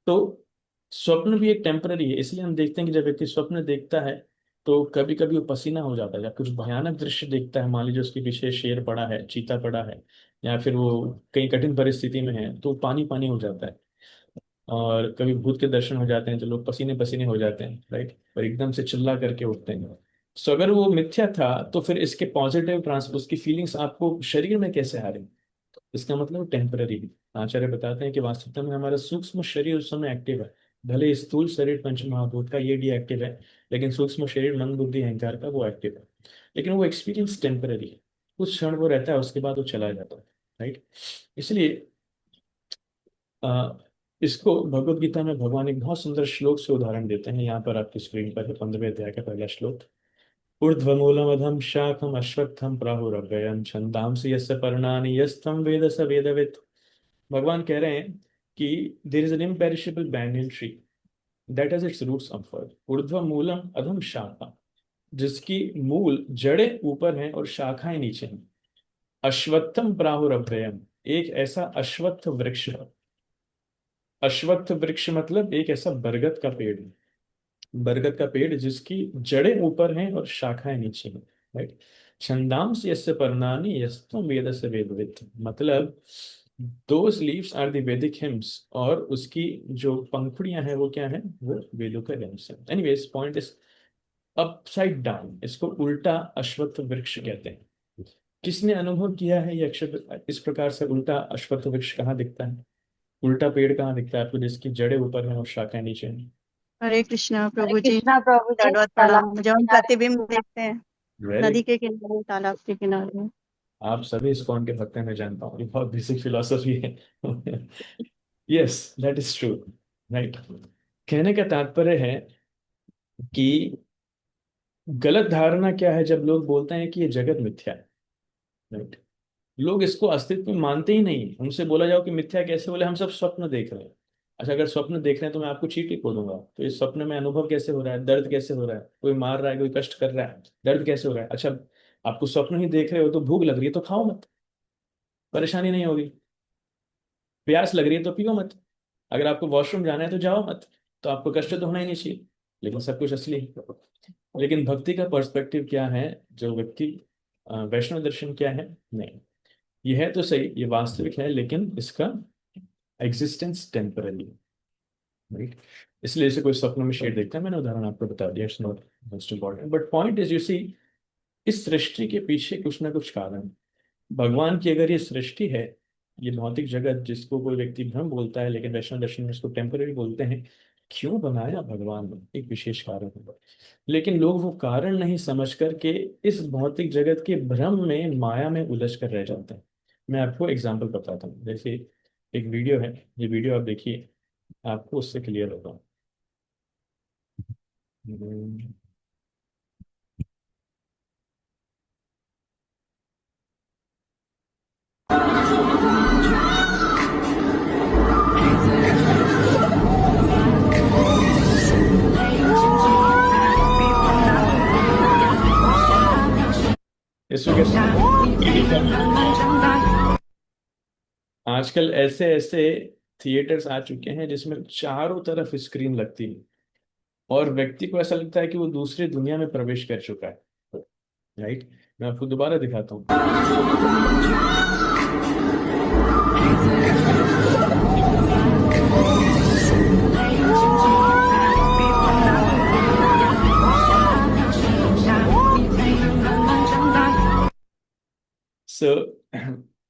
तो स्वप्न भी एक टेम्पररी है। इसलिए हम देखते हैं कि जब व्यक्ति स्वप्न देखता है तो कभी कभी वो पसीना हो जाता है, या कुछ भयानक दृश्य देखता है, मान लीजिए उसके पीछे शेर पड़ा है, चीता पड़ा है, या फिर वो कहीं कठिन परिस्थिति में है तो पानी पानी हो जाता है। और कभी भूत के दर्शन हो जाते हैं तो लोग पसीने पसीने हो जाते हैं, राइट, और एकदम से चिल्ला करके उठते हैं। सो अगर वो मिथ्या था तो फिर इसके पॉजिटिव ट्रांस उसकी फीलिंग्स आपको शरीर में कैसे आ रही? इसका मतलब टेम्पररी है। आचार्य बताते हैं कि वास्तविकता में हमारा सूक्ष्म शरीर उस समय एक्टिव है, भले स्थूल शरीर पंच महाभूत का ये डीएक्टिव है, लेकिन सूक्ष्म शरीर मन बुद्धि अहंकार का वो एक्टिव है। लेकिन वो एक्सपीरियंस टेम्पररी है, कुछ क्षण वो रहता है, उसके बाद वो चला जाता है। राइट। इसलिए आ, इसको भगवत गीता में भगवान एक बहुत सुंदर श्लोक से उदाहरण देते हैं। यहाँ पर आपकी स्क्रीन पर है 15वें अध्याय का पहला श्लोक। ऊर्ध्वमूलमधम शाखम अश्वत्थम प्राहुरव्ययम् छन्दांसि यस्य पर्णानि यस्तं वेद स वेदवित्। भगवान कह रहे हैं कि there is an imperishable banyan tree that has its roots upward. ऊर्ध्व मूलम अधम शाखा, जिसकी मूल जड़ें ऊपर हैं और शाखाएं नीचे हैं। अश्वत्थम प्राहुरव्ययम्, एक ऐसा अश्वत्थ वृक्ष। अश्वत्थ वृक्ष मतलब एक ऐसा बरगद का पेड़ है, बरगद का पेड़ जिसकी जड़ें ऊपर हैं और शाखाएं नीचे हैं। राइट। छंदांस यस्य पर्णानि यस्तम वेद से वेदवित्, मतलब दोज लीव्स आर द वैदिक हिम्स, और उसकी जो पंखुड़ियां हैं वो क्या है? वो वेदों का हिम्स है। Anyways point is upside down, इसको उल्टा अश्वत्थ वृक्ष कहते हैं। किसने अनुभव किया है ये अक्षर? इस प्रकार से उल्टा अश्वत्थ वृक्ष कहाँ दिखता है? उल्टा पेड़ कहाँ दिखता है आपको जिसकी जड़ें ऊपर हैं और शाखाएं नीचे हैं? हरे कृष्णा हरे प्रभु जी, कृष्णा प्रभु जी। दंडवत तालाब प्रणाम। के जो हम किनारे प्रतिबिंब देखते हैं वेरी, नदी के किनारे, तालाब के किनारे। आप सभी इस्कॉन के भक्त हैं, मैं जानता हूँ, ये बहुत बेसिक फिलोसफी है। Yes that is true. Right. कहने का तात्पर्य है कि गलत धारणा क्या है जब लोग बोलते हैं कि ये जगत मिथ्या है। राइट। लोग इसको अस्तित्व में मानते ही नहीं। उनसे बोला जाओ कि मिथ्या कैसे, बोले हम सब स्वप्न देख रहे हैं। अच्छा, अगर स्वप्न देख रहे हैं तो मैं आपको चींटी खोलूंगा, तो इस स्वप्न में अनुभव कैसे हो रहा है, दर्द कैसे हो रहा है, कोई मार रहा है, कोई कष्ट कर रहा है, दर्द कैसे हो रहा है? अच्छा, आपको स्वप्न ही देख रहे हो तो भूख लग रही है तो खाओ मत, परेशानी नहीं होगी। प्यास लग रही है तो पियो मत। अगर आपको वॉशरूम जाना है तो जाओ मत, तो आपको कष्ट तो होना ही नहीं चाहिए। लेकिन सब कुछ असली है। लेकिन भक्ति का पर्सपेक्टिव क्या है? जो व्यक्ति वैष्णव दर्शन क्या है? नहीं, ये है तो सही, ये वास्तविक है, लेकिन इसका एग्जिस्टेंस टेम्पररी है। राइट। इसलिए इसे कोई स्वप्न में शेड देखता है, मैंने उदाहरण आपको बता दिया, it's not most important, but point is you see, इस सृष्टि के पीछे कुछ ना कुछ कारण है। भगवान की अगर ये सृष्टि है, ये भौतिक जगत जिसको कोई व्यक्ति भ्रम बोलता है, लेकिन वैष्णव दर्शन में इसको टेम्पररी बोलते हैं, क्यों बनाया भगवान ने? एक विशेष कारण है। लेकिन लोग वो कारण नहीं समझ करके इस भौतिक जगत के भ्रम में, माया में उलझ कर रह जाते हैं। मैं आपको एग्जाम्पल बताता हूँ। जैसे एक वीडियो है, ये वीडियो आप देखिए, आपको उससे क्लियर होगा। इसको कैसे आजकल ऐसे ऐसे थिएटर्स आ चुके हैं जिसमें चारों तरफ स्क्रीन लगती है और व्यक्ति को ऐसा लगता है कि वो दूसरी दुनिया में प्रवेश कर चुका है। राइट, मैं आपको दोबारा दिखाता हूँ। सो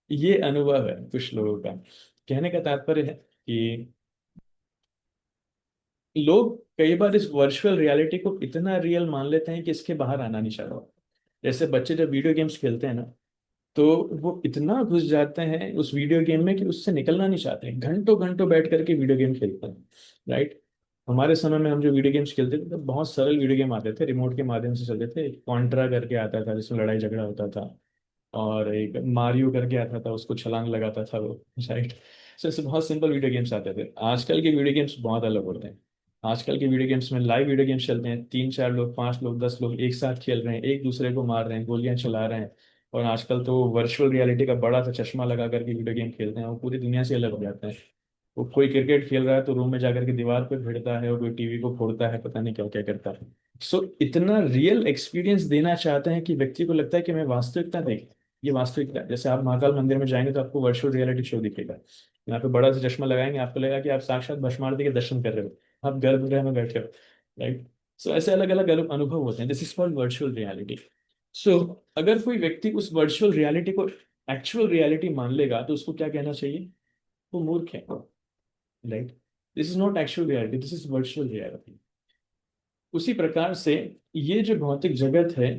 ये अनुभव है कुछ लोगों का। कहने का तात्पर्य है कि लोग कई बार इस वर्चुअल रियलिटी को इतना रियल मान लेते हैं कि इसके बाहर आना नहीं चाहता। जैसे बच्चे जब वीडियो गेम्स खेलते हैं ना, तो वो इतना घुस जाते हैं उस वीडियो गेम में कि उससे निकलना नहीं चाहते, घंटों घंटों बैठ करके वीडियो गेम खेलते हैं। राइट, हमारे समय में हम जो वीडियो गेम्स खेलते थे तो बहुत सरल वीडियो गेम आते थे, रिमोट के माध्यम से चलते थे। कॉन्ट्रा करके आता था जिसमें लड़ाई झगड़ा होता था, और एक मारियो करके आता था, उसको छलांग लगाता था वो। राइट, सो ऐसे बहुत सिंपल वीडियो गेम्स आते थे। आजकल के वीडियो गेम्स बहुत अलग होते हैं। आजकल के वीडियो गेम्स में लाइव वीडियो गेम्स चलते हैं, 3 4 लोग, 5 लोग, 10 लोग एक साथ खेल रहे हैं, एक दूसरे को मार रहे हैं, गोलियां चला रहे हैं। और आजकल तो वर्चुअल रियलिटी का बड़ा सा चश्मा लगा करके वीडियो गेम खेलते हैं, वो पूरी दुनिया से अलग हो जाते हैं। वो कोई क्रिकेट खेल रहा है तो रूम में जाकर के दीवार पे भिड़ता है, और कोई टीवी को फोड़ता है, पता नहीं क्या क्या करता है। सो इतना रियल एक्सपीरियंस देना चाहते हैं कि व्यक्ति को लगता है कि मैं वास्तविकता देख, ये वास्तविकता है। जैसे आप महाकाल मंदिर में जाएंगे तो आपको वर्चुअल रियलिटी शो दिखेगा। यहाँ पे बड़ा सा चश्मा लगाएंगे, आपको लगेगा कि आप साक्षात भस्मारती के दर्शन कर रहे हो, आप गर्भगृह में बैठे हो। राइट, सो ऐसे अलग अलग अनुभव होते हैं। This is called virtual reality. So अगर कोई व्यक्ति उस वर्चुअल रियलिटी को एक्चुअल रियलिटी मान लेगा तो उसको क्या कहना चाहिए? वो मूर्ख है। Right, this is not actual reality, this is virtual reality. उसी प्रकार से ये जो भौतिक जगत है,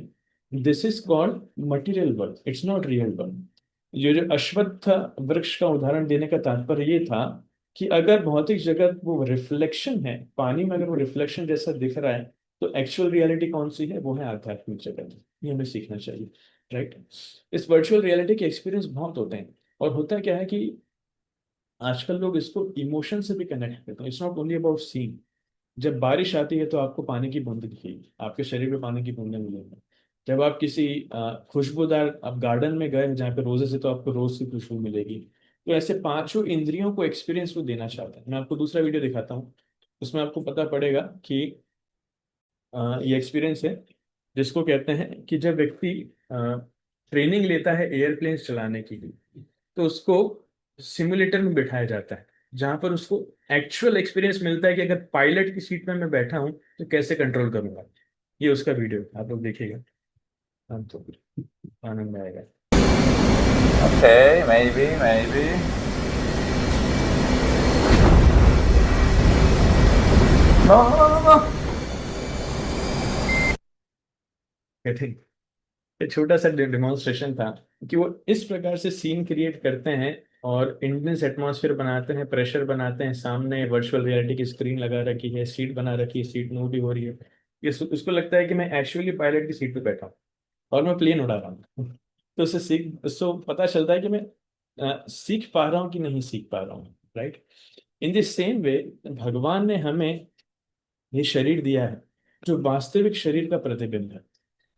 this is called material world, it's not real world. ये जो अश्वत्थ वृक्ष का उदाहरण देने का तात्पर्य ये था कि अगर भौतिक जगत वो रिफ्लेक्शन है, पानी में अगर वो रिफ्लेक्शन जैसा दिख रहा है, तो एक्चुअल रियलिटी कौन सी है? वो है आध्यात्मिक जगत। ये हमें सीखना चाहिए। राइट, इस वर्चुअल रियलिटी के एक्सपीरियंस बहुत होते हैं। और होता क्या है कि आजकल लोग इसको इमोशन से भी कनेक्ट करते हैं। It's not only about scene. जब बारिश आती है तो आपको पानी की बूंद दिखेगी, आपके शरीर में पानी की बूंदें मिलेंगी। जब आप किसी खुशबूदार आप गार्डन में गए जहाँ पे रोजेस है तो आपको रोज की खुशबू मिलेगी। तो ऐसे पांचों इंद्रियों को एक्सपीरियंस वो देना चाहता है। मैं आपको दूसरा वीडियो दिखाता हूँ, उसमें आपको पता पड़ेगा कि ये एक्सपीरियंस है जिसको कहते हैं कि जब व्यक्ति ट्रेनिंग लेता है एयरप्लेन चलाने की, तो उसको सिमुलेटर में बिठाया जाता है जहां पर उसको एक्चुअल एक्सपीरियंस मिलता है कि अगर पायलट की सीट में मैं बैठा हूं तो कैसे कंट्रोल करूंगा। ये उसका वीडियो आप लोग देखिएगा, तो आनंद आएगा। Okay, maybe, maybe. No, no, no, no. कठिन, ये छोटा सा डेमोन्स्ट्रेशन था कि वो इस प्रकार से सीन क्रिएट करते हैं और इंटेंस एटमॉस्फेयर बनाते हैं, प्रेशर बनाते हैं, सामने वर्चुअल रियलिटी की स्क्रीन लगा रखी है, सीट बना रखी है, सीट मूव भी हो रही है। ये उसको लगता है कि मैं एक्चुअली पायलट की सीट पे बैठा हूँ और मैं प्लेन उड़ा रहा हूँ। तो उसको पता चलता है कि मैं सीख पा रहा हूँ कि नहीं सीख पा रहा हूँ। Right, in the same way भगवान ने हमें ये शरीर दिया है जो वास्तविक शरीर का प्रतिबिंब है।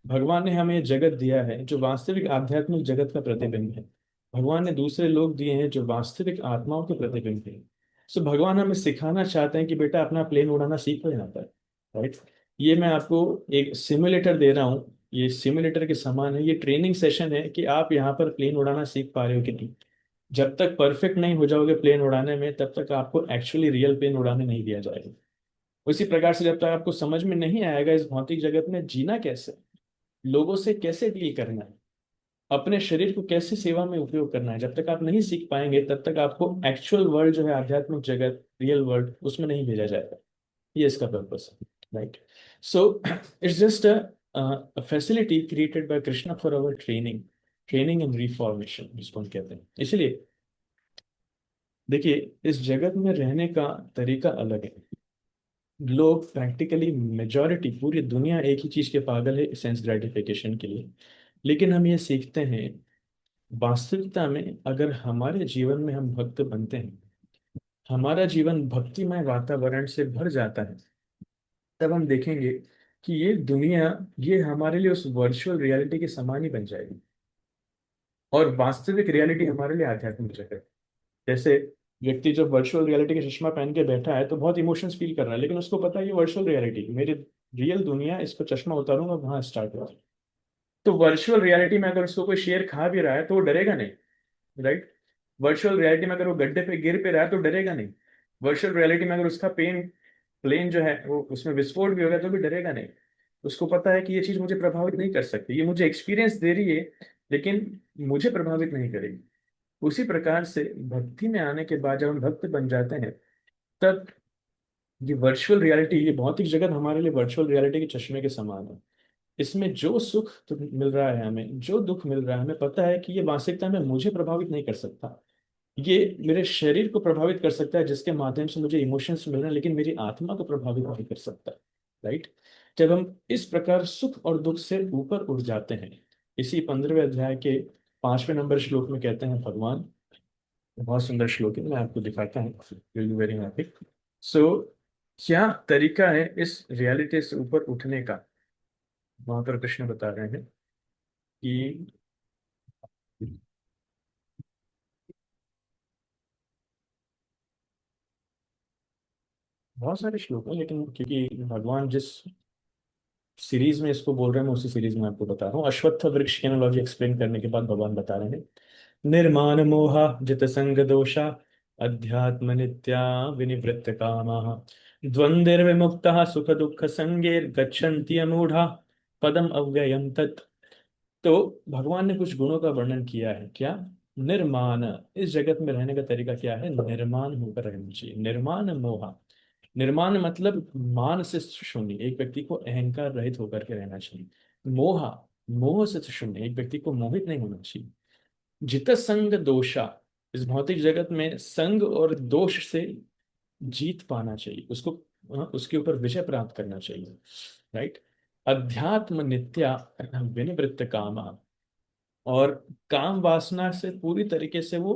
भगवान ने हमें ये जगत दिया है जो वास्तविक आध्यात्मिक जगत का प्रतिबिंब है। भगवान ने दूसरे लोग दिए हैं जो वास्तविक आत्माओं के प्रतिबिंब है। सो भगवान हमें सिखाना चाहते हैं कि बेटा अपना प्लेन उड़ाना सीखो यहाँ पर। राइट, ये मैं आपको एक सिमुलेटर दे रहा हूँ, ये सिमुलेटर के समान है, ये ट्रेनिंग सेशन है कि आप यहाँ पर प्लेन उड़ाना सीख पा रहे हो कि नहीं। जब तक परफेक्ट नहीं हो जाओगे प्लेन उड़ाने में, तब तक आपको एक्चुअली रियल प्लेन उड़ाने नहीं दिया जाएगा। उसी प्रकार से जब तक आपको समझ में नहीं आएगा इस भौतिक जगत में जीना कैसे, लोगों से कैसे डील करना है, अपने शरीर को कैसे सेवा में उपयोग करना है, जब तक आप नहीं सीख पाएंगे तब तक आपको एक्चुअल वर्ल्ड जो है आध्यात्मिक जगत, रियल वर्ल्ड, उसमें नहीं भेजा जाएगा। ये इसका पर्पस है। Right, so it's just a facility created by Krishna for our training and reformation जिसको हम कहते हैं। इसलिए देखिए, इस जगत में रहने का तरीका अलग है। लोग प्रैक्टिकली मेजॉरिटी पूरी दुनिया एक ही चीज के पागल है, सेंस ग्रेटिफिकेशन के लिए। लेकिन हम ये सीखते हैं वास्तविकता में अगर हमारे जीवन में हम भक्त बनते हैं, हमारा जीवन भक्तिमय वातावरण से भर जाता है, तब हम देखेंगे कि ये दुनिया, ये हमारे लिए उस वर्चुअल रियलिटी के समान ही बन जाएगी। और वास्तविक रियलिटी हमारे लिए आध्यात्मिक जगत। जैसे व्यक्ति जब वर्चुअल रियलिटी का चश्मा पहन के बैठा है तो बहुत इमोशंस फील कर रहा है, लेकिन उसको पता है ये वर्चुअल रियलिटी, मेरी रियल दुनिया, इस पर चश्मा उतारूंगा वहां स्टार्ट होगा। तो वर्चुअल रियलिटी में अगर उसको कोई शेर खा भी रहा है तो वो डरेगा नहीं, राइट। वर्चुअल रियलिटी में अगर वो गड्ढे पे गिर पे रहा है तो डरेगा नहीं। वर्चुअल रियलिटी में अगर उसका प्लेन जो है वो उसमें विस्फोट भी होगा तो भी डरेगा नहीं। उसको पता है कि ये चीज मुझे प्रभावित नहीं कर सकती, ये मुझे एक्सपीरियंस दे रही है लेकिन मुझे प्रभावित नहीं करेगी। उसी प्रकार से भक्ति में आने के बाद जब हम भक्त बन जाते हैं तब ये वर्चुअल रियलिटी, ये भौतिक जगत हमारे लिए वर्चुअल रियलिटी के चश्मे के समान है। इसमें जो सुख तो मिल रहा है हमें, जो दुख मिल रहा है हमें, पता है कि ये वास्तविकता में मुझे प्रभावित नहीं कर सकता। ये मेरे शरीर को प्रभावित कर सकता है जिसके माध्यम से मुझे इमोशंस मिल रहे हैं, लेकिन मेरी आत्मा को प्रभावित नहीं कर सकता, राइट। जब हम इस प्रकार सुख और दुख से ऊपर उठ जाते हैं, इसी 15वें अध्याय के 5वें नंबर श्लोक में कहते हैं भगवान, बहुत सुंदर श्लोक है, मैं आपको दिखाता हूँ, वेरी हैप्पी। सो क्या तरीका है इस रियलिटी से ऊपर उठने का, वहां पर कृष्ण बता रहे हैं कि बहुत सारे श्लोक हैं, लेकिन क्योंकि भगवान जिस सीरीज में इसको बोल रहे हैं मैं उसी सीरीज में आपको बता रहा हूँ। अश्वत्थ वृक्ष की एनालॉजी एक्सप्लेन करने के बाद भगवान बता रहे हैं, निर्माण मोहा जित संग दोषा अध्यात्म नित्या विनिवृत्त कामा द्वंद्वैर्विमुक्तः सुख दुख संगैर गच्छन्ति अमूढ़ा पदम अव्ययम तत्। तो भगवान ने कुछ गुणों का वर्णन किया है। क्या? निर्माण, इस जगत में रहने का तरीका क्या है? निर्माण होकर रहना चाहिए। निर्माण मोहा, निर्माण मतलब मान से शून्य, एक व्यक्ति को अहंकार रहित होकर के रहना चाहिए। मोहा, मोह से शून्य, एक व्यक्ति को मोहित नहीं होना चाहिए। जित संग दोषा, इस भौतिक जगत में संग और दोष से जीत पाना चाहिए, उसको उसके ऊपर विजय प्राप्त करना चाहिए, राइट। अध्यात्म नित्या विनिवृत्त कामा, और काम वासना से पूरी तरीके से वो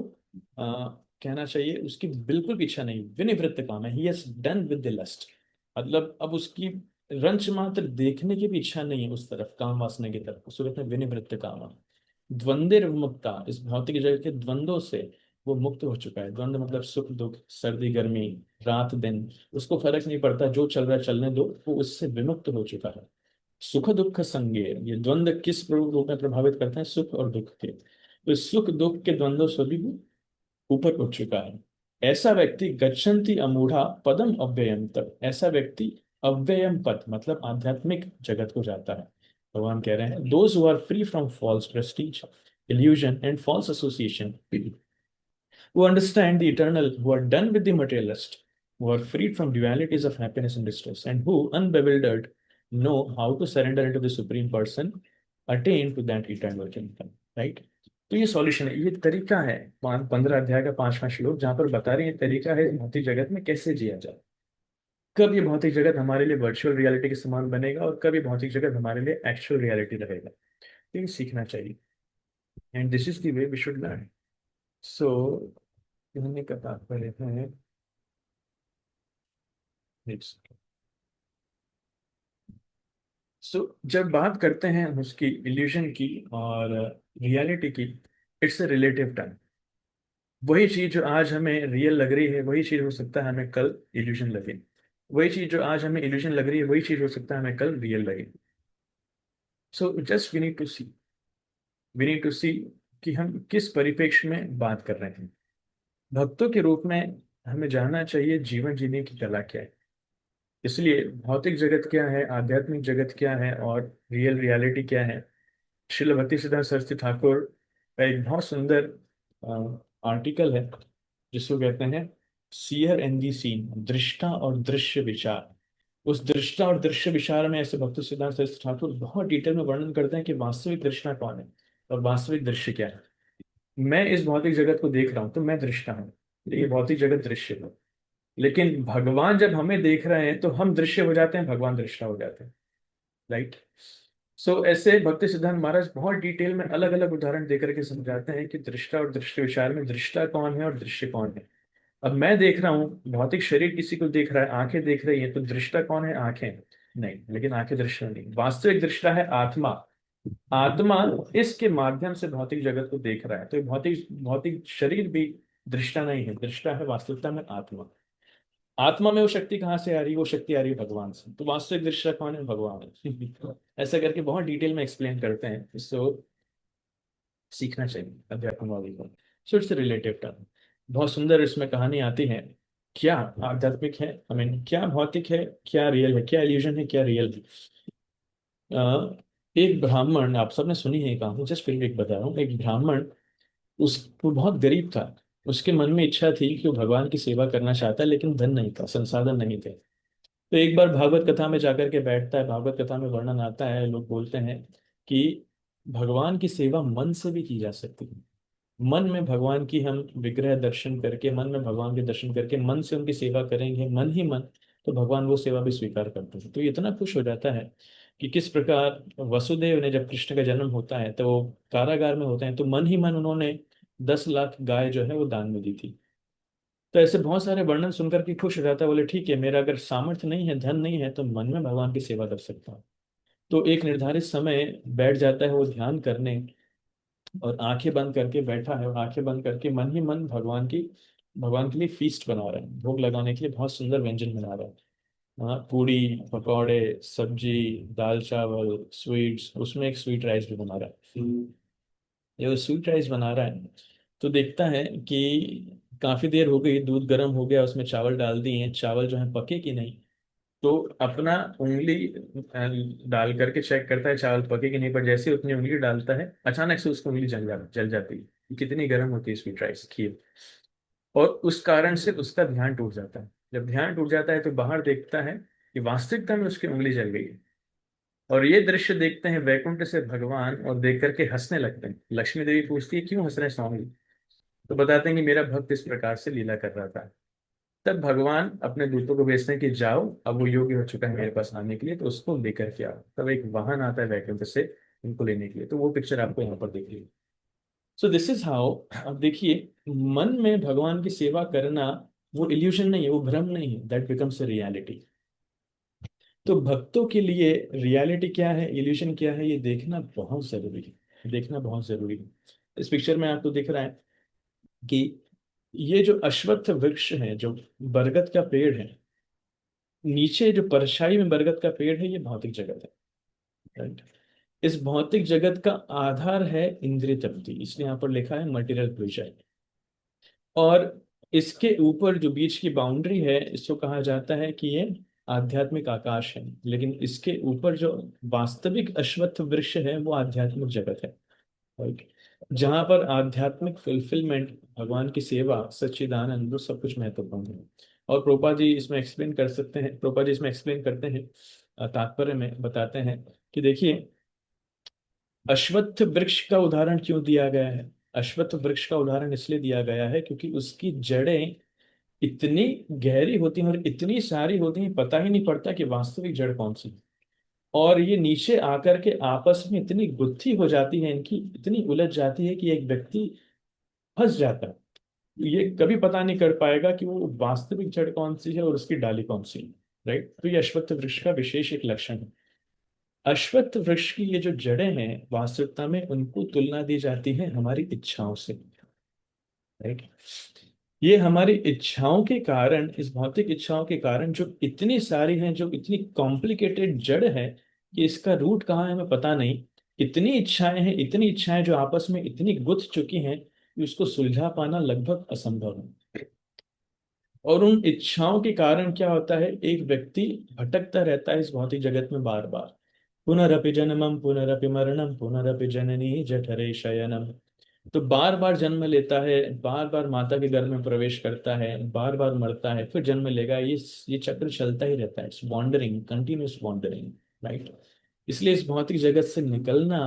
कहना चाहिए उसकी बिल्कुल भी इच्छा नहीं, विनिवृत्त काम है, he has done with the lust, मतलब अब उसकी रंच मात्र देखने की भी इच्छा नहीं है उस तरफ, काम वासना की तरफ, उस में विनिवृत्त काम। द्वंद्व मुक्ता, इस भौतिक जगत के द्वंद्वों से वो मुक्त हो चुका है। द्वंद्व मतलब सुख दुख, सर्दी गर्मी, रात दिन, उसको फर्क नहीं पड़ता, जो चल रहा है चलने दो, वो उससे विमुक्त हो चुका है। सुख दुख संगे, ये द्वंद्व किस रूप में प्रभावित करते हैं? सुख और दुख के, तो सुख दुख के द्वंद्व से भी वो ऊपर उठ चुका है। ऐसा व्यक्ति गच्छन्ति अमूढ़ा पदम अव्ययम तक, ऐसा व्यक्ति अव्ययम पद मतलब आध्यात्मिक जगत को जाता है। भगवान कह रहे हैं, those who are free from false prestige, illusion and false association, who understand the eternal, who are done with the materialist, who are freed from dualities of happiness and distress, and who, unbewildered, know how to surrender into the Supreme Person, attain to that eternal kingdom. Right? तो ये सॉल्यूशन है, ये तरीका है। 15 अध्याय का 5वां श्लोक जहां पर बता रहे हैं तरीका है भौतिक जगत में कैसे जिया जाए। कब ये भौतिक जगत हमारे लिए वर्चुअल रियलिटी के समान बनेगा और कब ये भौतिक जगत हमारे लिए एक्चुअल रियलिटी रहेगा, तो ये सीखना चाहिए। And this is the way we should learn. So कहने का तात्पर्य है, जब बात करते हैं उसकी इल्यूजन की और रियलिटी की, इट्स अ रिलेटिव टर्म। वही चीज जो आज हमें रियल लग रही है वही चीज हो सकता है हमें कल इल्यूजन लगे, वही चीज जो आज हमें इल्यूजन लग रही है वही चीज हो सकता है हमें कल रियल लगे। So just we need to see कि हम किस परिप्रेक्ष्य में बात कर रहे हैं। भक्तों के रूप में हमें जानना चाहिए जीवन जीने की कला क्या है। इसलिए भौतिक जगत क्या है, आध्यात्मिक जगत क्या है और रियल रियलिटी क्या है। श्रील भक्ति सिद्धांत सरस्वती ठाकुर का एक बहुत सुंदर आर्टिकल है जिसको कहते हैं सीयर एंड दी सीन, दृष्टा और दृश्य विचार। उस दृष्टा और दृश्य विचार में ऐसे भक्ति सिद्धांत सरस्वती ठाकुर बहुत डिटेल में वर्णन करते हैं कि वास्तविक दृष्टा कौन है और वास्तविक दृश्य क्या है। मैं इस भौतिक जगत को देख रहा हूँ तो मैं दृष्टा हूँ, ये भौतिक जगत दृश्य है, लेकिन भगवान जब हमें देख रहे हैं तो हम दृश्य हो जाते हैं, भगवान दृष्टा हो जाते हैं, राइट। सो ऐसे भक्ति सिद्धांत महाराज बहुत डिटेल में अलग अलग उदाहरण देकर के समझाते हैं कि दृष्टा और दृश्य विचार में दृष्टा कौन है और दृश्य कौन है। अब मैं देख रहा हूँ, भौतिक शरीर किसी को देख रहा है, आंखें देख रही है, तो दृष्टा कौन है? आंखें नहीं, लेकिन आंखें दृष्टा नहीं, वास्तविक दृष्टा है आत्मा। आत्मा इसके माध्यम से भौतिक जगत को देख रहा है, तो भौतिक भौतिक शरीर भी दृष्टा नहीं है, दृष्टा है वास्तविकता में आत्मा। आत्मा में वो शक्ति कहाँ से आ रही है? वो शक्ति आ रही है भगवान से। तो वास्तविक दृष्टा कौन है? भगवान है। ऐसा करके बहुत डिटेल में एक्सप्लेन करते हैं, इसको सीखना चाहिए अध्यात्मवादी को। So it's relative term. बहुत सुंदर इसमें कहानी आती है। क्या आध्यात्मिक है, आई मीन क्या भौतिक है, क्या रियल है, क्या इल्यूजन है, क्या रियल है। एक ब्राह्मण, आप सबने सुनी है ये कहानी, जस्ट फिर भी एक बता रहा हूँ। एक ब्राह्मण, उस वो बहुत गरीब था। उसके मन में इच्छा थी कि वो भगवान की सेवा करना चाहता है, लेकिन धन नहीं था, संसाधन नहीं थे। तो एक बार भागवत कथा में जाकर के बैठता है। भागवत कथा में वर्णन आता है, लोग बोलते हैं कि भगवान की सेवा मन से भी की जा सकती है। मन में भगवान की हम विग्रह दर्शन करके, मन में भगवान के दर्शन करके मन से उनकी सेवा करेंगे, मन ही मन, तो भगवान वो सेवा भी स्वीकार करते हैं। तो ये इतना खुश हो जाता है कि किस प्रकार वसुदेव ने, जब कृष्ण का जन्म होता है तो वो कारागार में होते हैं, तो मन ही मन उन्होंने 10 लाख गाय जो है वो दान में दी थी। तो ऐसे बहुत सारे वर्णन सुनकर के खुश हो जाता है। बोले ठीक है, मेरा अगर सामर्थ्य नहीं है, धन नहीं है, तो मन में भगवान की सेवा कर सकता हूँ। तो एक निर्धारित समय बैठ जाता है वो ध्यान करने, और आंखें बंद करके बैठा है, और आंखें बंद करके मन ही मन भगवान के लिए फीस्ट बना रहा है, भोग लगाने के लिए बहुत सुंदर व्यंजन बना रहा है। हाँ, पूड़ी, पकौड़े, सब्जी, दाल चावल, स्वीट्स, उसमें एक स्वीट राइस भी बना रहा है। ये वो स्वीट राइस बना रहा है, तो देखता है कि काफी देर हो गई, दूध गर्म हो गया, उसमें चावल डाल दिए हैं, चावल जो है पके कि नहीं। तो अपना उंगली डाल करके चेक करता है चावल पके कि नहीं, पर जैसे ही उतनी उंगली डालता है, अचानक से उसकी उंगली जल जाती है। कितनी गर्म होती है स्वीट राइस, खीर। और उस कारण से उसका ध्यान टूट जाता है। जब ध्यान टूट जाता है तो बाहर देखता है कि वास्तविकता में उसकी उंगली जल गई है। और ये दृश्य देखते हैं वैकुंठ से भगवान, और देख करके हंसने लगते हैं। लक्ष्मी देवी पूछती है, क्यों हंस रहे स्वामी? तो बताते हैं कि मेरा भक्त इस प्रकार से लीला कर रहा था। तब भगवान अपने दूतों को भेजते हैं कि जाओ, अब वो योग्य हो चुका है मेरे पास आने के लिए, तो उसको लेकर के आओ। तब एक वाहन आता है वैकुंठ से इनको लेने के लिए। तो वो पिक्चर आपको यहाँ पर दिख रही है। सो दिस इज हाउ। अब देखिए, मन में भगवान की सेवा करना वो इल्यूजन नहीं है, वो भ्रम नहीं है, दैट बिकम्स अ रियलिटी। तो भक्तों के लिए रियलिटी क्या है, इल्यूजन क्या है, ये देखना बहुत जरूरी है, देखना बहुत जरूरी है। इस पिक्चर में आपको दिख रहा है कि ये जो अश्वत्थ वृक्ष है, जो बरगद का पेड़ है, नीचे जो परछाई में बरगद का पेड़ है, ये भौतिक जगत है, राइट। इस भौतिक जगत का आधार है इंद्रिय तृप्ति, इसलिए यहाँ पर लिखा है मटेरियल प्लेजर। और इसके ऊपर जो बीच की बाउंड्री है, इसको कहा जाता है कि ये आध्यात्मिक आकाश है। लेकिन इसके ऊपर जो वास्तविक अश्वत्थ वृक्ष है, वो आध्यात्मिक जगत है, राइट। जहाँ पर आध्यात्मिक फुलफिलमेंट, भगवान की सेवा, सच्चिदानंद, वो सब कुछ महत्वपूर्ण है। और प्रोपा जी इसमें एक्सप्लेन कर सकते हैं, प्रोपा जी इसमें एक्सप्लेन करते हैं, तात्पर्य में बताते हैं कि देखिए, अश्वत्थ वृक्ष का उदाहरण क्यों दिया गया है? अश्वत्थ वृक्ष का उदाहरण इसलिए दिया गया है क्योंकि उसकी जड़ें इतनी गहरी होती हैं और इतनी सारी होती हैं, पता ही नहीं पड़ता कि वास्तविक जड़ कौन सी है। और ये नीचे आकर के आपस में इतनी गुत्थी हो जाती है, इनकी इतनी उलझ जाती है कि एक व्यक्ति फंस जाता है। ये कभी पता नहीं कर पाएगा कि वो वास्तविक जड़ कौन सी है और उसकी डाली कौन सी है, राइट। तो ये अश्वत्थ वृक्ष का विशेष एक लक्षण है। अश्वत्थ वृक्ष की ये जो जड़ें हैं, वास्तविकता में उनको तुलना दी जाती है हमारी इच्छाओं से, राइट। ये हमारी इच्छाओं के कारण, इस भौतिक इच्छाओं के कारण जो इतनी सारी हैं, जो इतनी कॉम्प्लिकेटेड जड़ है कि इसका रूट कहाँ है हमें पता नहीं। इतनी इच्छाएं हैं, इतनी इच्छाएं जो आपस में इतनी गुथ चुकी हैं कि उसको सुलझा पाना लगभग असंभव है। और उन इच्छाओं के कारण क्या होता है, एक व्यक्ति भटकता रहता है इस भौतिक जगत में बार बार। पुनरपि जन्मम पुनरपि मरणम पुनरपि जननी जठरे शयनम। तो बार बार जन्म लेता है, बार बार माता के गर्भ में प्रवेश करता है, बार बार मरता है, फिर जन्म लेगा। ये चक्र चलता ही रहता है, it's wandering, continuous wandering, right. इसलिए इस भौतिक जगत से निकलना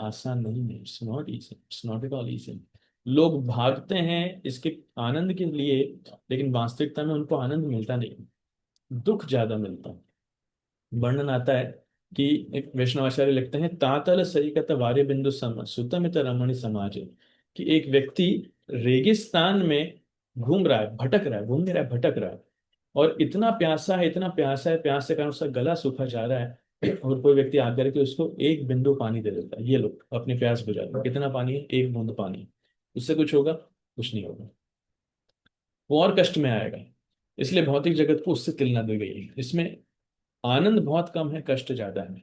आसान नहीं है। It's not easy, it's not at all easy. लोग भागते हैं इसके आनंद के लिए, लेकिन वास्तविकता में उनको आनंद मिलता नहीं, दुख ज्यादा मिलता है। वर्णन आता है कि एक वैष्णवाचार्य लिखते हैं, तातल सरिकत वार्य बिंदु सम सुतमित रमणी समाजे। कि एक व्यक्ति रेगिस्तान में घूम रहा है, भटक रहा है, घूम नहीं रहा है, भटक रहा है, और इतना प्यासा है, इतना प्यासा है, प्यास के कारण उसका गला सूखा जा रहा है, और कोई व्यक्ति आकर के उसको एक बिंदु पानी दे देता है, ये लो अपनी प्यास बुझा दो। कितना पानी है? एक बूंद पानी। उससे कुछ होगा? कुछ नहीं होगा। वो और कष्ट में आएगा। इसलिए भौतिक जगत को उससे तुलना दी गई है। इसमें आनंद बहुत कम है, कष्ट ज्यादा है।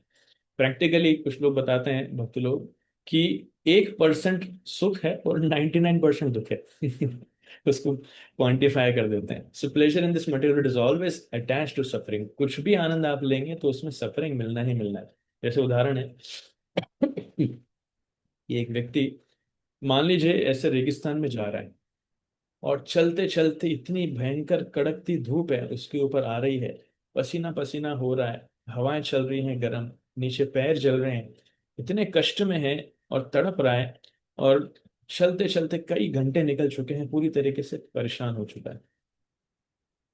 प्रैक्टिकली कुछ लोग बताते हैं, भक्त लोग, कि 1% सुख है और 99% दुख है। उसको क्वांटिफाई कर देते हैं। So pleasure in this material is always attached to suffering. कुछ भी आनंद आप लेंगे तो उसमें सफरिंग मिलना ही मिलना है। जैसे उदाहरण है कि एक व्यक्ति, मान लीजिए, ऐसे रेगिस्तान में जा रहा है और चलते चलते इतनी भयंकर कड़कती धूप है उसके ऊपर आ रही है, पसीना पसीना हो रहा है, हवाएं चल रही हैं गर्म, नीचे पैर जल रहे हैं, इतने कष्ट में है और तड़प रहा है, और चलते चलते कई घंटे निकल चुके हैं, पूरी तरीके से परेशान हो चुका है।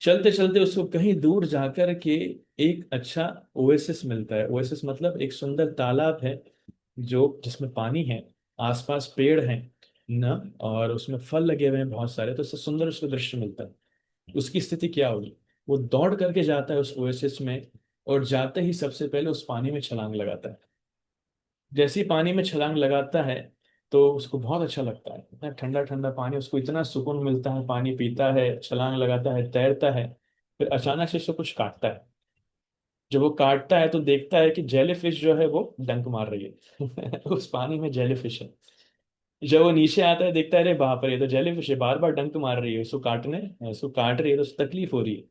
चलते चलते उसको कहीं दूर जाकर के एक अच्छा ओएसिस मिलता है। ओएसिस मतलब एक सुंदर तालाब है जो जिसमें पानी है, आसपास पेड़ हैं न, और उसमें फल लगे हुए हैं बहुत सारे, तो उससे सुंदर उसको दृश्य मिलता है। उसकी स्थिति क्या होगी? वो दौड़ करके जाता है उस ओएसिस में, और जाते ही सबसे पहले उस पानी में छलांग लगाता है। जैसे ही पानी में छलांग लगाता है तो उसको बहुत अच्छा लगता है, इतना ठंडा ठंडा पानी, उसको इतना सुकून मिलता है। पानी पीता है, छलांग लगाता है, तैरता है। फिर अचानक से उसको कुछ काटता है। जब वो काटता है तो देखता है कि जेलीफिश जो है वो डंक मार रही है। उस पानी में जेलीफिश है। जब वो नीचे आता है देखता है, अरे बाप रे, ये तो जेलीफिश है, बार बार डंक मार रही है, उसको काट रही है, तो उसको तकलीफ हो रही है।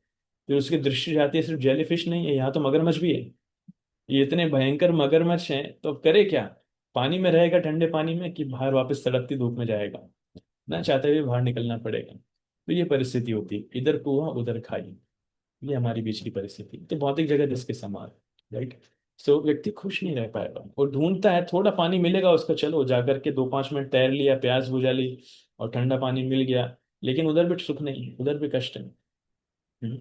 फिर उसकी दृष्टि जाती है, सिर्फ जेलीफिश नहीं है, यहाँ तो मगरमच्छ भी है। ये इतने भयंकर मगरमच्छ हैं, तो अब करे क्या? पानी में रहेगा, ठंडे पानी में, कि बाहर वापस तड़पती धूप में जाएगा? ना चाहते हुए बाहर निकलना पड़ेगा। तो ये परिस्थिति होती है, इधर कुआं उधर खाई। ये हमारी बीच की परिस्थिति। तो भौतिक जगत इसके समान, राइट। सो व्यक्ति खुश नहीं रह पाएगा और ढूंढता है, थोड़ा पानी मिलेगा उसका, चलो जाकर के 2-5 मिनट तैर लिया, प्यास बुझा ली और ठंडा पानी मिल गया, लेकिन उधर भी सुख नहीं है, उधर भी कष्ट है।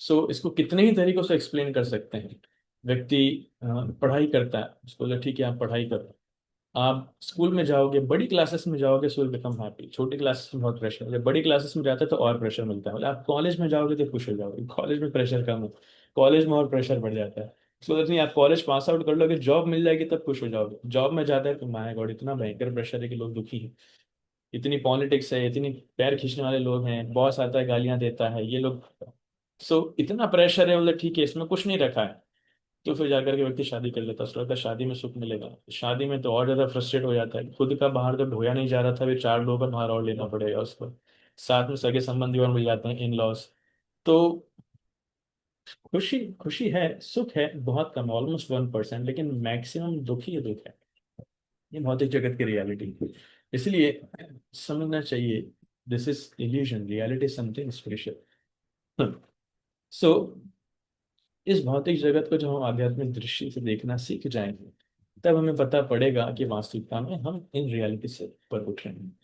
सो इसको कितने ही तरीकों से एक्सप्लेन कर सकते हैं। व्यक्ति पढ़ाई करता है, उसको बोला ठीक है आप पढ़ाई करो। आप स्कूल में जाओगे, बड़ी क्लासेस में जाओगे, सो बिकम हैप्पी। छोटी क्लासेस में बहुत प्रेशर है, जब बड़ी क्लासेस में जाते हैं तो और प्रेशर मिलता है। बोले आप कॉलेज में जाओगे तो खुश हो जाओगे, कॉलेज में प्रेशर कम है, कॉलेज में और प्रेशर बढ़ जाता है। सो नहीं, आप कॉलेज पास आउट कर लोगे, जॉब मिल जाएगी तब खुश हो जाओगे। जॉब में जाता है तो माय गॉड इतना भयंकर प्रेशर है कि लोग दुखी हैं, इतनी पॉलिटिक्स है, इतनी पैर खींचने वाले लोग हैं, बॉस आता है गालियां देता है, ये लोग। सो इतना प्रेशर है, बोले ठीक है इसमें कुछ नहीं रखा है, तो फिर जाकर के व्यक्ति शादी कर लेता है। उसको लगता है शादी में सुख मिलेगा। शादी में तो और ज्यादा फ्रस्ट्रेट हो जाता है, खुद का बाहर तो ढोया नहीं जा रहा था, फिर 4 लोगों का बाहर और लेना पड़ेगा उसको। साथ में सगे संबंधी और मिल जाते हैं, इन लॉज। तो खुशी खुशी है, सुख है बहुत कम, ऑलमोस्ट 1%, लेकिन मैक्सिमम दुख ही दुख है। ये भौतिक जगत की रियलिटी। इसलिए समझना चाहिए, this is illusion, reality something special. So इस भौतिक जगत को जब हम आध्यात्मिक दृष्टि से देखना सीख जाएंगे, तब हमें पता पड़ेगा कि वास्तविकता में हम इन रियलिटी से ऊपर उठ रहे हैं।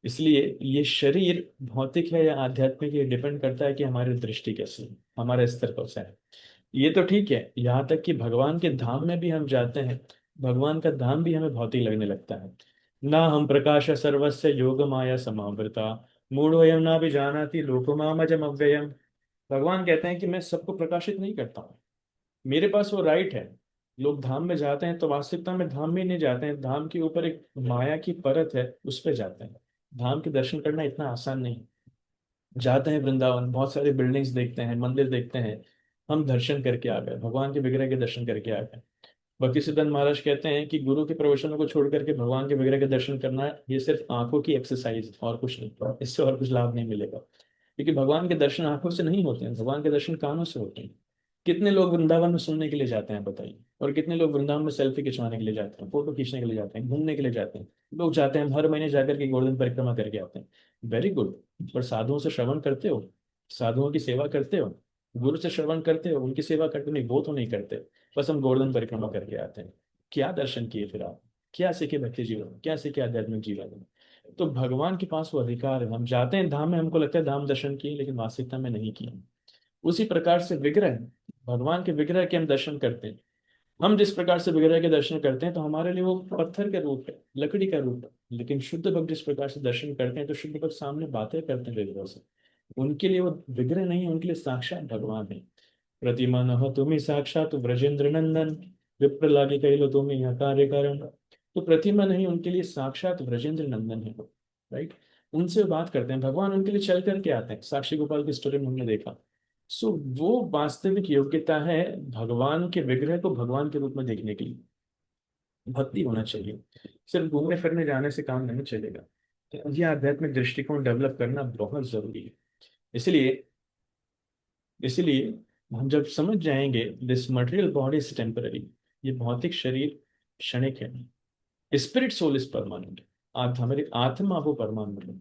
इसलिए ये शरीर भौतिक है या आध्यात्मिक, ये डिपेंड करता है कि हमारी दृष्टि कैसी है, हमारा स्तर कैसा है। ये तो ठीक है, यहाँ तक कि भगवान के धाम में भी हम जाते हैं, भगवान का धाम भी हमें भौतिक लगने लगता है। ना हम प्रकाश सर्वस्य योग माया समावृता, मूढ़ोयम ना भी जानाति लोकमामजम अव्ययम। भगवान कहते हैं कि मैं सबको प्रकाशित नहीं करता हूँ, मेरे पास वो राइट है। लोग धाम में जाते हैं तो वास्तविकता में धाम में नहीं जाते हैं, धाम के ऊपर एक माया की परत है, उस पर जाते हैं। धाम के दर्शन करना इतना आसान नहीं। जाते हैं वृंदावन, बहुत सारी बिल्डिंग्स देखते हैं, मंदिर देखते हैं, हम दर्शन करके आ गए, भगवान के विग्रह के दर्शन करके आ गए। भक्ति सिद्धांत महाराज कहते हैं कि गुरु के प्रवचनों को छोड़ करके भगवान के विग्रह के दर्शन करना, ये सिर्फ आंखों की एक्सरसाइज और कुछ नहीं, इससे और कुछ लाभ नहीं मिलेगा। क्योंकि भगवान के दर्शन आंखों से नहीं होते हैं, भगवान के दर्शन कानों से होते हैं। कितने लोग वृंदावन में सुनने के लिए जाते हैं बताइए, और कितने लोग वृंदावन में सेल्फी खिंचवाने के लिए जाते हैं, फोटो खींचने के लिए जाते हैं, घूमने के लिए जाते हैं। लोग जाते हैं, हर महीने जाकर के गोल्डन परिक्रमा करके आते हैं, वेरी गुड। पर साधुओं से श्रवण करते हो, साधुओं की सेवा करते हो, गुरु से श्रवण करते हो, उनकी सेवा करते नहीं, वो तो नहीं करते। बस हम गोल्डन परिक्रमा करके आते हैं। क्या दर्शन किए फिर आप? क्या सीखे भक्ति जीवन में, क्या सीखे आध्यात्मिक जीवन में? तो भगवान के पास वो अधिकार है। हम जाते हैं धाम में, हमको लगता है धाम दर्शन किए, लेकिन वास्तविकता में नहीं किए। उसी प्रकार से विग्रह, भगवान के विग्रह के हम दर्शन करते हैं। हम जिस प्रकार से विग्रह के दर्शन करते हैं तो हमारे लिए वो पत्थर का रूप है, लकड़ी का रूप है। लेकिन शुद्ध भक्त जिस प्रकार से दर्शन करते हैं तो शुद्ध भक्त सामने बातें करते हैं विग्रह से, उनके लिए वो विग्रह नहीं है, उनके लिए साक्षात भगवान है। प्रतिमा न तुम्हें साक्षात व्रजेंद्र नंदन, विप्र लागे कह लो तुम्हें यह कार्य कारण। तो प्रतिमा नहीं, उनके लिए साक्षात व्रजेंद्र नंदन है, राइट। उनसे बात करते हैं, भगवान उनके लिए चल करके आते हैं। साक्षी गोपाल की स्टोरी में हमने देखा। सो वो वास्तविक योग्यता है भगवान के विग्रह को भगवान के रूप में देखने की। भक्ति होना चाहिए, सिर्फ घूमने फिरने जाने से काम नहीं चलेगा। ये आध्यात्मिक दृष्टिकोण डेवलप करना बहुत जरूरी है। इसलिए इसलिए हम जब समझ जाएंगे this material body is temporary, ये भौतिक शरीर क्षणिक है, स्पिरिट सोल इज परमानेंट, हमारी आत्मा वो परमानेंट है।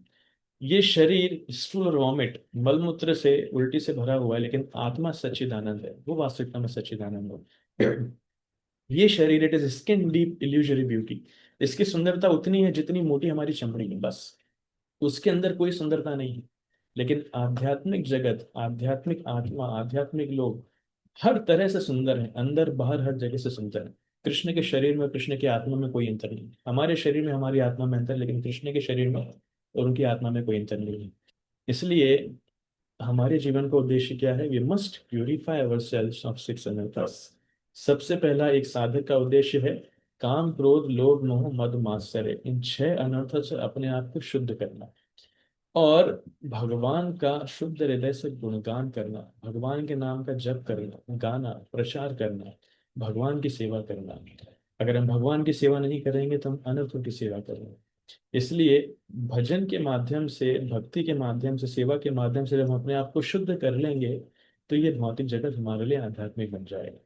ये शरीर स्टूल और वॉमिट मलमूत्र से उल्टी से भरा हुआ है, लेकिन आत्मा सच्चिदानंद है, वो वास्तविकता में सच्चिदानंद है। ये शरीर it is skin deep illusory beauty, इसकी सुंदरता उतनी है जितनी मोटी हमारी चमड़ी है, बस उसके अंदर कोई सुंदरता नहीं है। लेकिन आध्यात्मिक जगत, आध्यात्मिक आत्मा, आध्यात्मिक लोग हर तरह से सुंदर है, अंदर बाहर हर जगह से सुंदर है। कृष्ण के शरीर में, कृष्ण की आत्मा में कोई अंतर नहीं। हमारे शरीर में, हमारी आत्मा में अंतर, लेकिन कृष्ण के शरीर में और उनकी आत्मा में कोई अंतर नहीं है। इसलिए हमारे जीवन का उद्देश्य क्या है? We must purify our selves of six अनर्थस। सबसे पहला एक साधक का उद्देश्य है काम, क्रोध, लोभ, मोह, मद, मात्सर्य, इन 6 अनर्थों से अपने आप को शुद्ध करना और भगवान का शुद्ध हृदय से गुणगान करना, भगवान के नाम का जप करना, गाना, प्रचार करना, भगवान की सेवा करना। अगर हम भगवान की सेवा नहीं करेंगे तो हम अनर्थों की सेवा करेंगे। इसलिए भजन के माध्यम से, भक्ति के माध्यम से, सेवा के माध्यम से जब हम अपने आप को शुद्ध कर लेंगे तो ये भौतिक जगत हमारे लिए आध्यात्मिक बन जाएगा।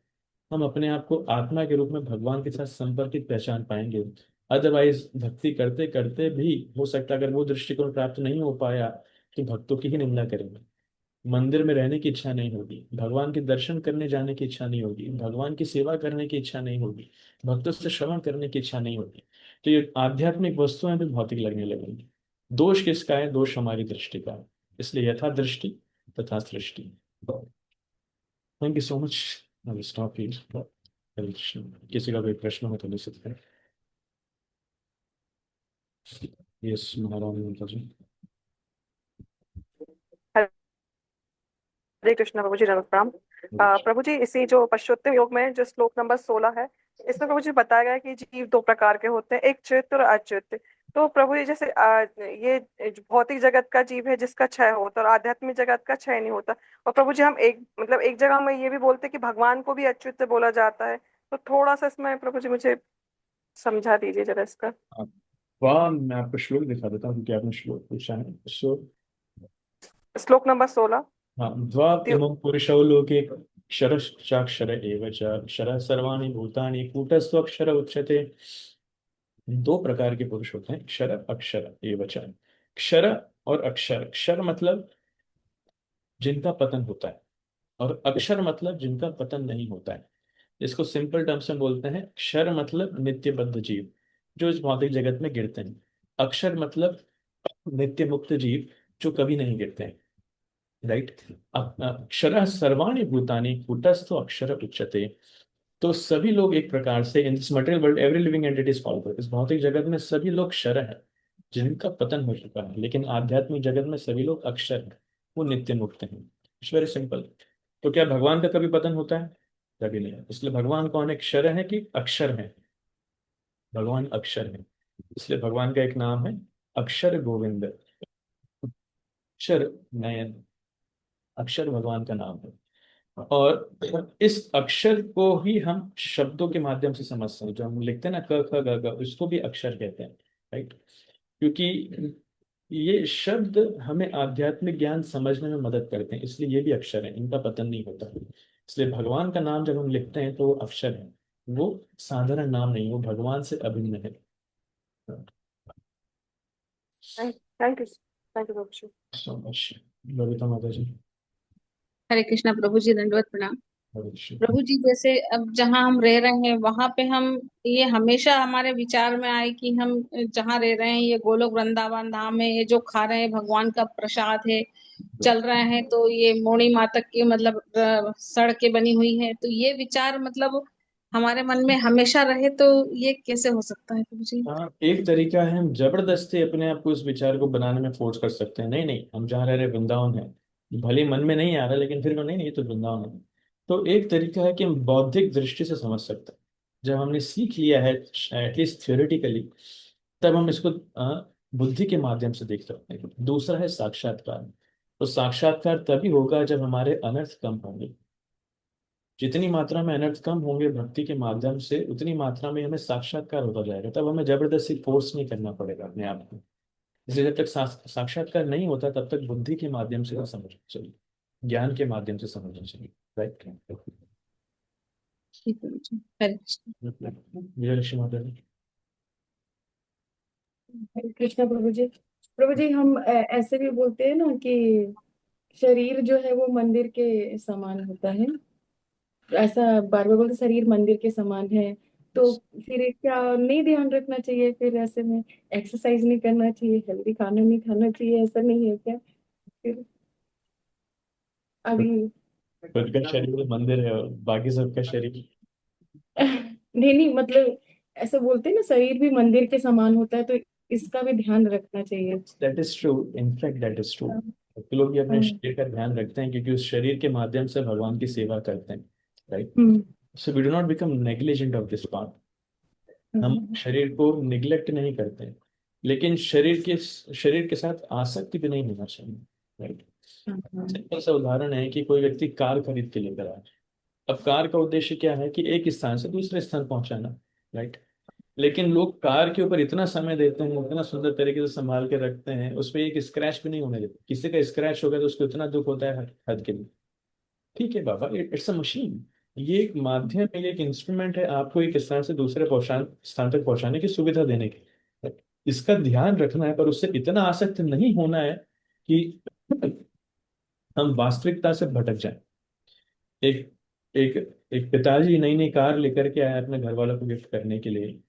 हम अपने आप को आत्मा के रूप में भगवान के साथ संपर्कित पहचान पाएंगे। अदरवाइज भक्ति करते करते भी हो सकता है अगर वो दृष्टिकोण प्राप्त नहीं हो पाया तो भक्तों की ही निंदा करेंगे, मंदिर में रहने की इच्छा नहीं होगी, भगवान के दर्शन करने जाने की इच्छा नहीं होगी, भगवान की सेवा करने की इच्छा नहीं होगी, भक्तों से श्रवण करने की इच्छा नहीं होगी। तो ये आध्यात्मिक वस्तुएं भी भौतिक लगने लगेंगी। दोष किसका है? दोष हमारी दृष्टि का है। इसलिए यथा दृष्टि तथा सृष्टि। Thank you so much. I will stop here. Hare Krishna. किसी का कोई प्रश्न हो तो ले सकते हैं। यस महाराज माता जी। हरे कृष्ण प्रभु जी, नमः प्रणाम। प्रभु जी, इसी जो पश्चोत्तर योग में जो श्लोक नंबर 16 है, इसमें प्रभु जी बताया गया है कि जीव 2 प्रकार के होते हैं, एक चित्त और अचित्त। तो प्रभु जी जैसे ये जो भौतिक जगत का जीव है जिसका क्षय होता है और आध्यात्मिक जगत का क्षय नहीं होता। और प्रभु जी हम एक जगह में ये भी बोलते हैं कि भगवान को भी अच्युत बोला जाता है। तो थोड़ा सा इसमें प्रभु जी मुझे समझा दीजिए जरा इसका। वाह, मैं आपको श्लोक दिखा देता हूँ क्योंकि आपने श्लोक पूछा है। श्लोक नंबर 16। हाँ, द्वाप्यमं पुरुषौ लोके क्षरश्चाक्षर एव च, क्षरः सर्वाणि भूतानि कूटस्थोऽक्षर उच्यते। 2 प्रकार के पुरुष होते हैं, क्षर, अक्षर एव च। क्षर और अक्षर, क्षर मतलब जिनका पतन होता है और अक्षर मतलब जिनका पतन नहीं होता है। इसको सिंपल टर्म्स में बोलते हैं, क्षर मतलब नित्यबद्ध जीव जो इस भौतिक जगत में गिरते हैं, अक्षर मतलब नित्य मुक्त जीव जो कभी नहीं गिरते हैं। राइट। अक्षर सर्वाणि भूतानि कूटस्थ अक्षर उच्यते। तो सभी लोग एक प्रकार से इन this material world every living entity is called, इस भौतिक जगत में सभी लोग क्षर हैं जिनका पतन हो चुका है, लेकिन आध्यात्मिक जगत में सभी लोग अक्षर हैं, वो नित्य मुक्त हैं। It's very simple. तो क्या भगवान का कभी पतन होता है? कभी नहीं। इसलिए भगवान कौन है? क्षर है कि अक्षर है? भगवान अक्षर है, इसलिए भगवान का एक नाम है अक्षर गोविंद। अक्षर नयन, अक्षर भगवान का नाम है। और इस अक्षर को ही हम शब्दों के माध्यम से समझते हैं, जो हम लिखते हैं ना क ख ग घ, उसको भी अक्षर कहते हैं। राइट। क्योंकि ये शब्द हमें आध्यात्मिक ज्ञान समझने में मदद करते हैं, इसलिए ये भी अक्षर है, इनका पतन नहीं होता। इसलिए भगवान का नाम जब हम लिखते हैं तो वो अक्षर है, वो साधारण नाम नहीं, वो भगवान से अभिन्न है। Thank you Prabhu ji. So much. Lalita Mata ji. हरे कृष्णा प्रभु जी, दंडवत प्रणाम। हरे कृष्ण। प्रभु जी जैसे अब जहाँ हम रह रहे हैं वहां पे हम ये हमेशा हमारे विचार में आए कि हम जहाँ रह रहे हैं ये गोलोक वृंदावन धाम है, ये जो खा रहे हैं भगवान का प्रसाद है, चल रहे हैं तो ये मोड़ी मातक की मतलब सड़कें बनी हुई है, तो ये विचार मतलब हमारे मन में हमेशा रहे तो ये कैसे हो सकता है प्रभु जी? हाँ, एक तरीका है, हम जबरदस्ती अपने आप को इस विचार को बनाने में फोर्स कर सकते हैं। नहीं नहीं, हम जहाँ रह रहे वृंदावन है, भले मन में नहीं आ रहा लेकिन फिर नहीं नहीं, ये तो वृंदावन है। तो एक तरीका है कि हम बौद्धिक दृष्टि से समझ सकते हैं। जब हमने सीख लिया है एटलीस्ट थ्योरेटिकली, तब हम इसको बुद्धि के माध्यम से देख सकते हैं। दूसरा है साक्षात्कार। तो साक्षात्कार तभी होगा जब हमारे अनर्थ कम होंगे। जितनी मात्रा में अनर्थ कम होंगे भक्ति के माध्यम से, उतनी मात्रा में हमें साक्षात्कार होता जाएगा। तब हमें जबरदस्ती फोर्स नहीं करना पड़ेगा अपने आप को। इसलिए जब तक साक्षात्कार नहीं होता तब तक बुद्धि के माध्यम से समझना चाहिए, ज्ञान के माध्यम से समझना चाहिए। राइट। ठीक है प्रभु जी। हरे कृष्ण। विजयलक्ष्मी माता जी। हरे कृष्णा प्रभु जी। प्रभु जी, हम ऐसे भी बोलते हैं ना कि शरीर जो है वो मंदिर के समान होता है। ऐसा बार बार बोलते शरीर मंदिर के समान है, तो फिर क्या नहीं ध्यान रखना चाहिए? फिर ऐसे में एक्सरसाइज नहीं करना चाहिए, हेल्दी खाना नहीं खाना चाहिए, ऐसा नहीं है क्या फिर अभी? खुद का शरीर मंदिर है और बाकी सबका शरीर। नहीं नहीं, मतलब ऐसा बोलते हैं ना, शरीर भी मंदिर के समान होता है, तो इसका भी ध्यान रखना चाहिए। That is true, in fact that is true. तो लोग भी अपने हाँ, शरीर का ध्यान रखते हैं क्योंकि उस शरीर के माध्यम से भगवान की सेवा करते हैं। Right. Hmm, so we do not become negligent of this part. हम हम्म, शरीर को निग्लेक्ट नहीं करते हैं, लेकिन शरीर के साथ आसक्ति भी नहीं होना चाहिए। राइट। हाँ, सिंपल सा उदाहरण है कि कोई व्यक्ति कार खरीद के लेकर आए। अब कार का उद्देश्य क्या है कि एक स्थान से दूसरे स्थान पहुंचाना। राइट। लेकिन लोग कार के ऊपर इतना समय देते हैं, इतना सुंदर तरीके से संभाल के रखते हैं, उसमें एक स्क्रैच भी नहीं होने देते। किसी का स्क्रैच हो गया तो उसको इतना दुख होता है हद के लिए। ठीक है बाबा, इट्स अ मशीन। ये एक माध्यम है, ये एक इंस्ट्रूमेंट है आपको एक स्थान से दूसरे स्थान तक पहुंचाने की सुविधा देने की। इसका ध्यान रखना है, पर उससे इतना आसक्त नहीं होना है कि हम वास्तविकता से भटक जाएं। एक एक एक पिताजी नई नई कार लेकर के आए अपने घर वालों को गिफ्ट करने के लिए,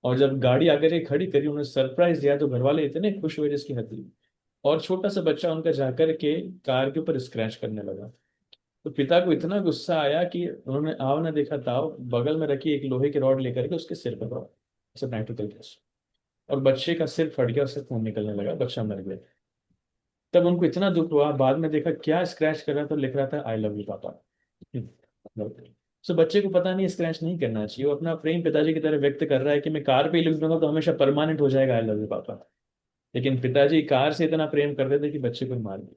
और जब गाड़ी आकर के खड़ी करी, उन्हें सरप्राइज दिया, तो घर वाले इतने खुश हुए जिसकी हद नहीं। और छोटा सा बच्चा उनका जाकर के कार के ऊपर स्क्रैच करने लगा। तो पिता को इतना गुस्सा आया कि उन्होंने आव ना देखा ताव बगल में रखी एक लोहे की रॉड लेकर के उसके सिर पर मारा, ऐसे प्रैक्टिकल केस। और बच्चे का सिर फट गया, उससे खून निकलने लगा, बच्चा मर गया। तब उनको इतना दुख हुआ, बाद में देखा क्या स्क्रैच कर रहा था, लिख रहा था आई लव यू पापा। सो बच्चे को पता नहीं स्क्रैच नहीं करना चाहिए, वो अपना प्रेम पिताजी की तरह व्यक्त कर रहा है कि मैं कार पे ही लिख दूंगा तो हमेशा परमानेंट हो जाएगा आई लव यू पापा। लेकिन पिताजी कार से इतना प्रेम करते थे कि बच्चे को मार दिया।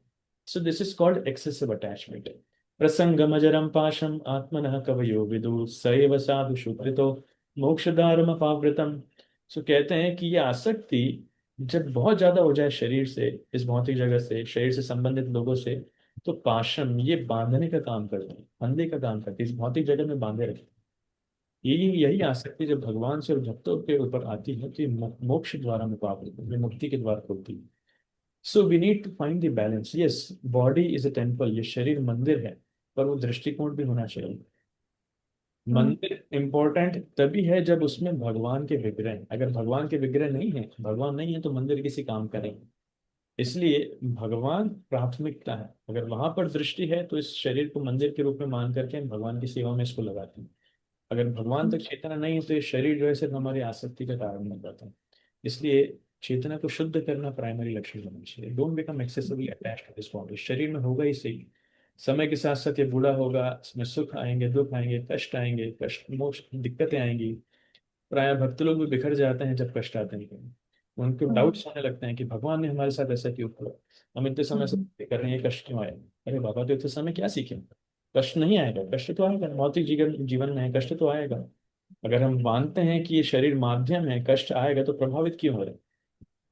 So this is called excessive attachment. प्रसंगमजरम पाशम आत्मनः कवयो विदु सैव साधु सुकृतो मोक्षदारम पावृतम। सो कहते हैं कि ये आसक्ति जब बहुत ज्यादा हो जाए शरीर से, इस भौतिक जगत से, शरीर से संबंधित लोगों से, तो पाशम ये बांधने का काम करते हैं, फंदे का काम करते हैं, इस भौतिक जगत में बांधे रखते हैं। यही आसक्ति जब भगवान से और भक्तों के ऊपर आती है तो ये मोक्ष द्वारा मुकाबले होती है, मुक्ति के द्वार खोलती है। So we need to find the balance. Yes, body is a temple, ये शरीर मंदिर है, पर वो दृष्टिकोण भी होना चाहिए। मंदिर इंपॉर्टेंट तभी है जब उसमें भगवान के विग्रह हैं। अगर भगवान के विग्रह नहीं है, भगवान नहीं है, तो मंदिर किसी काम का नहीं। इसलिए भगवान प्राथमिकता है। अगर वहां पर दृष्टि है तो इस शरीर को मंदिर के रूप में मान करके हम भगवान की सेवा में इसको लगाते हैं। अगर भगवान तक चेतना नहीं है तो ये शरीर जो है सिर्फ हमारी आसक्ति का कारण बन जाता है। इसलिए चेतना को शुद्ध करना प्राइमरी लक्ष्य होना चाहिए। Don't become excessively attached to this body. शरीर में होगा ही सही, समय के साथ साथ ये बूढ़ा होगा, इसमें सुख आएंगे, दुख आएंगे, कष्ट आएंगे, कष्ट मोक्ष दिक्कतें आएंगी। प्राय भक्त लोग भी बिखर जाते हैं जब कष्ट आते हैं। उनको डाउट्स होने लगते हैं कि भगवान ने हमारे साथ ऐसा क्यों किया, हम इतने समय से कर रहे हैं, कष्ट क्यों आया। अरे बाबा, तो इतने समय क्या सीखे? कष्ट नहीं आएगा? कष्ट तो आएगा, भौतिक जीवन में है, कष्ट तो आएगा। अगर हम मानते हैं कि ये शरीर माध्यम है, कष्ट आएगा, तो प्रभावित क्यों हो रहे?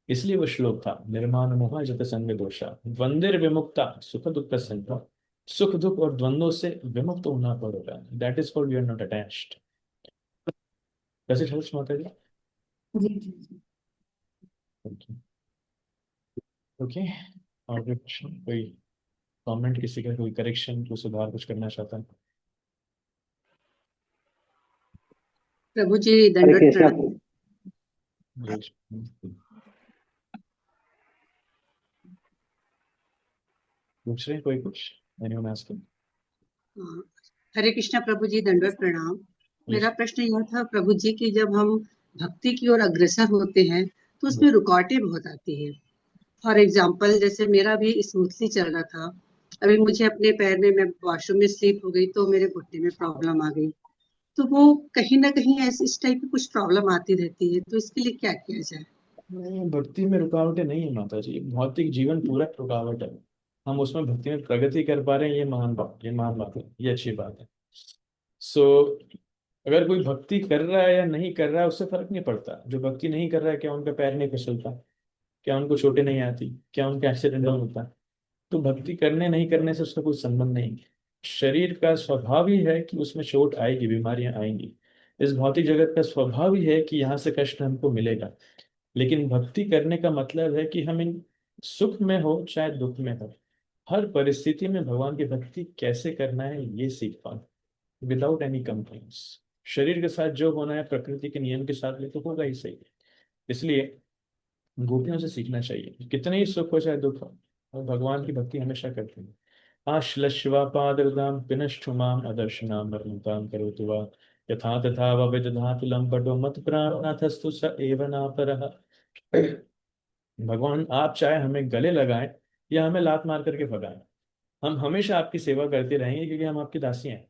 इसलिए वो श्लोक था, निर्माण मोह जत संग दोषा द्वंद्व विमुक्ता सुख दुख संग। सुख दुख और द्वंद्वों से विमुक्त होना पड़ेगा। That is called we are not attached. Does it help माता जी? जी जी जी। ओके। और कोई कमेंट, किसी का कोई करेक्शन, कोई सुधार, कुछ करना चाहता है? प्रभु जी हरे दंडवत कृष्णा। प्रणाम। पूछ रहे हैं कोई कुछ? Anyone asking? हरे कृष्णा प्रभु जी दंडवत प्रणाम। मेरा प्रश्न यह था प्रभु जी कि जब हम भक्ति की ओर अग्रसर होते हैं तो उसमें रुकावटें बहुत आती है। फॉर एग्जाम्पल, जैसे मेरा भी स्मूथली चल रहा था, अभी मुझे अपने पैर में, मैं वॉशरूम में स्लिप हो गई तो मेरे घुटने में प्रॉब्लम आ गई। तो वो कहीं ना कहीं ऐसे इस टाइप की कुछ प्रॉब्लम आती रहती है, तो इसके लिए क्या किया जाए? नहीं, भक्ति में रुकावटें नहीं है माता जी, भौतिक जीवन पूरा रुकावट है। हम उसमें भक्ति में प्रगति कर पा रहे हैं, ये महान बात है, ये अच्छी बात है। सो अगर कोई भक्ति कर रहा है या नहीं कर रहा है उससे फर्क नहीं पड़ता। जो भक्ति नहीं कर रहा है, क्या उनका पैर नहीं फिसलता, क्या उनको चोटें नहीं आती, क्या उनका एक्सीडेंट नहीं होता? तो भक्ति करने नहीं करने से उसका कोई संबंध नहीं है। शरीर का स्वभाव ही है कि उसमें चोट आएगी, बीमारियां आएंगी। इस भौतिक जगत का स्वभाव ही है कि यहाँ से कष्ट हमको मिलेगा। लेकिन भक्ति करने का मतलब है कि हम इन सुख में हो चाहे दुख में हो, हर परिस्थिति में भगवान की भक्ति कैसे करना है ये सीख पाओ, विदाउट एनी कंप्लेंट्स। शरीर के साथ जो होना है प्रकृति के नियम के साथ में तो होगा ही सही। इसलिए गोपियों से सीखना चाहिए, कितने ही सुख हो चाहे दुख हो, और भगवान की भक्ति हमेशा करते हैं। आश्लश्वापादृतां पिनष्ठुमाम अदर्शनाम वर्णतां करोतु वा यथा तथा विदधातु लंपटो मत प्राणनाथस्तु स एव नापरः। भगवान आप चाहे हमें गले लगाएं या हमें लात मार करके भगाएं, हम हमेशा आपकी सेवा करते रहेंगे, क्योंकि हम आपकी दासी हैं।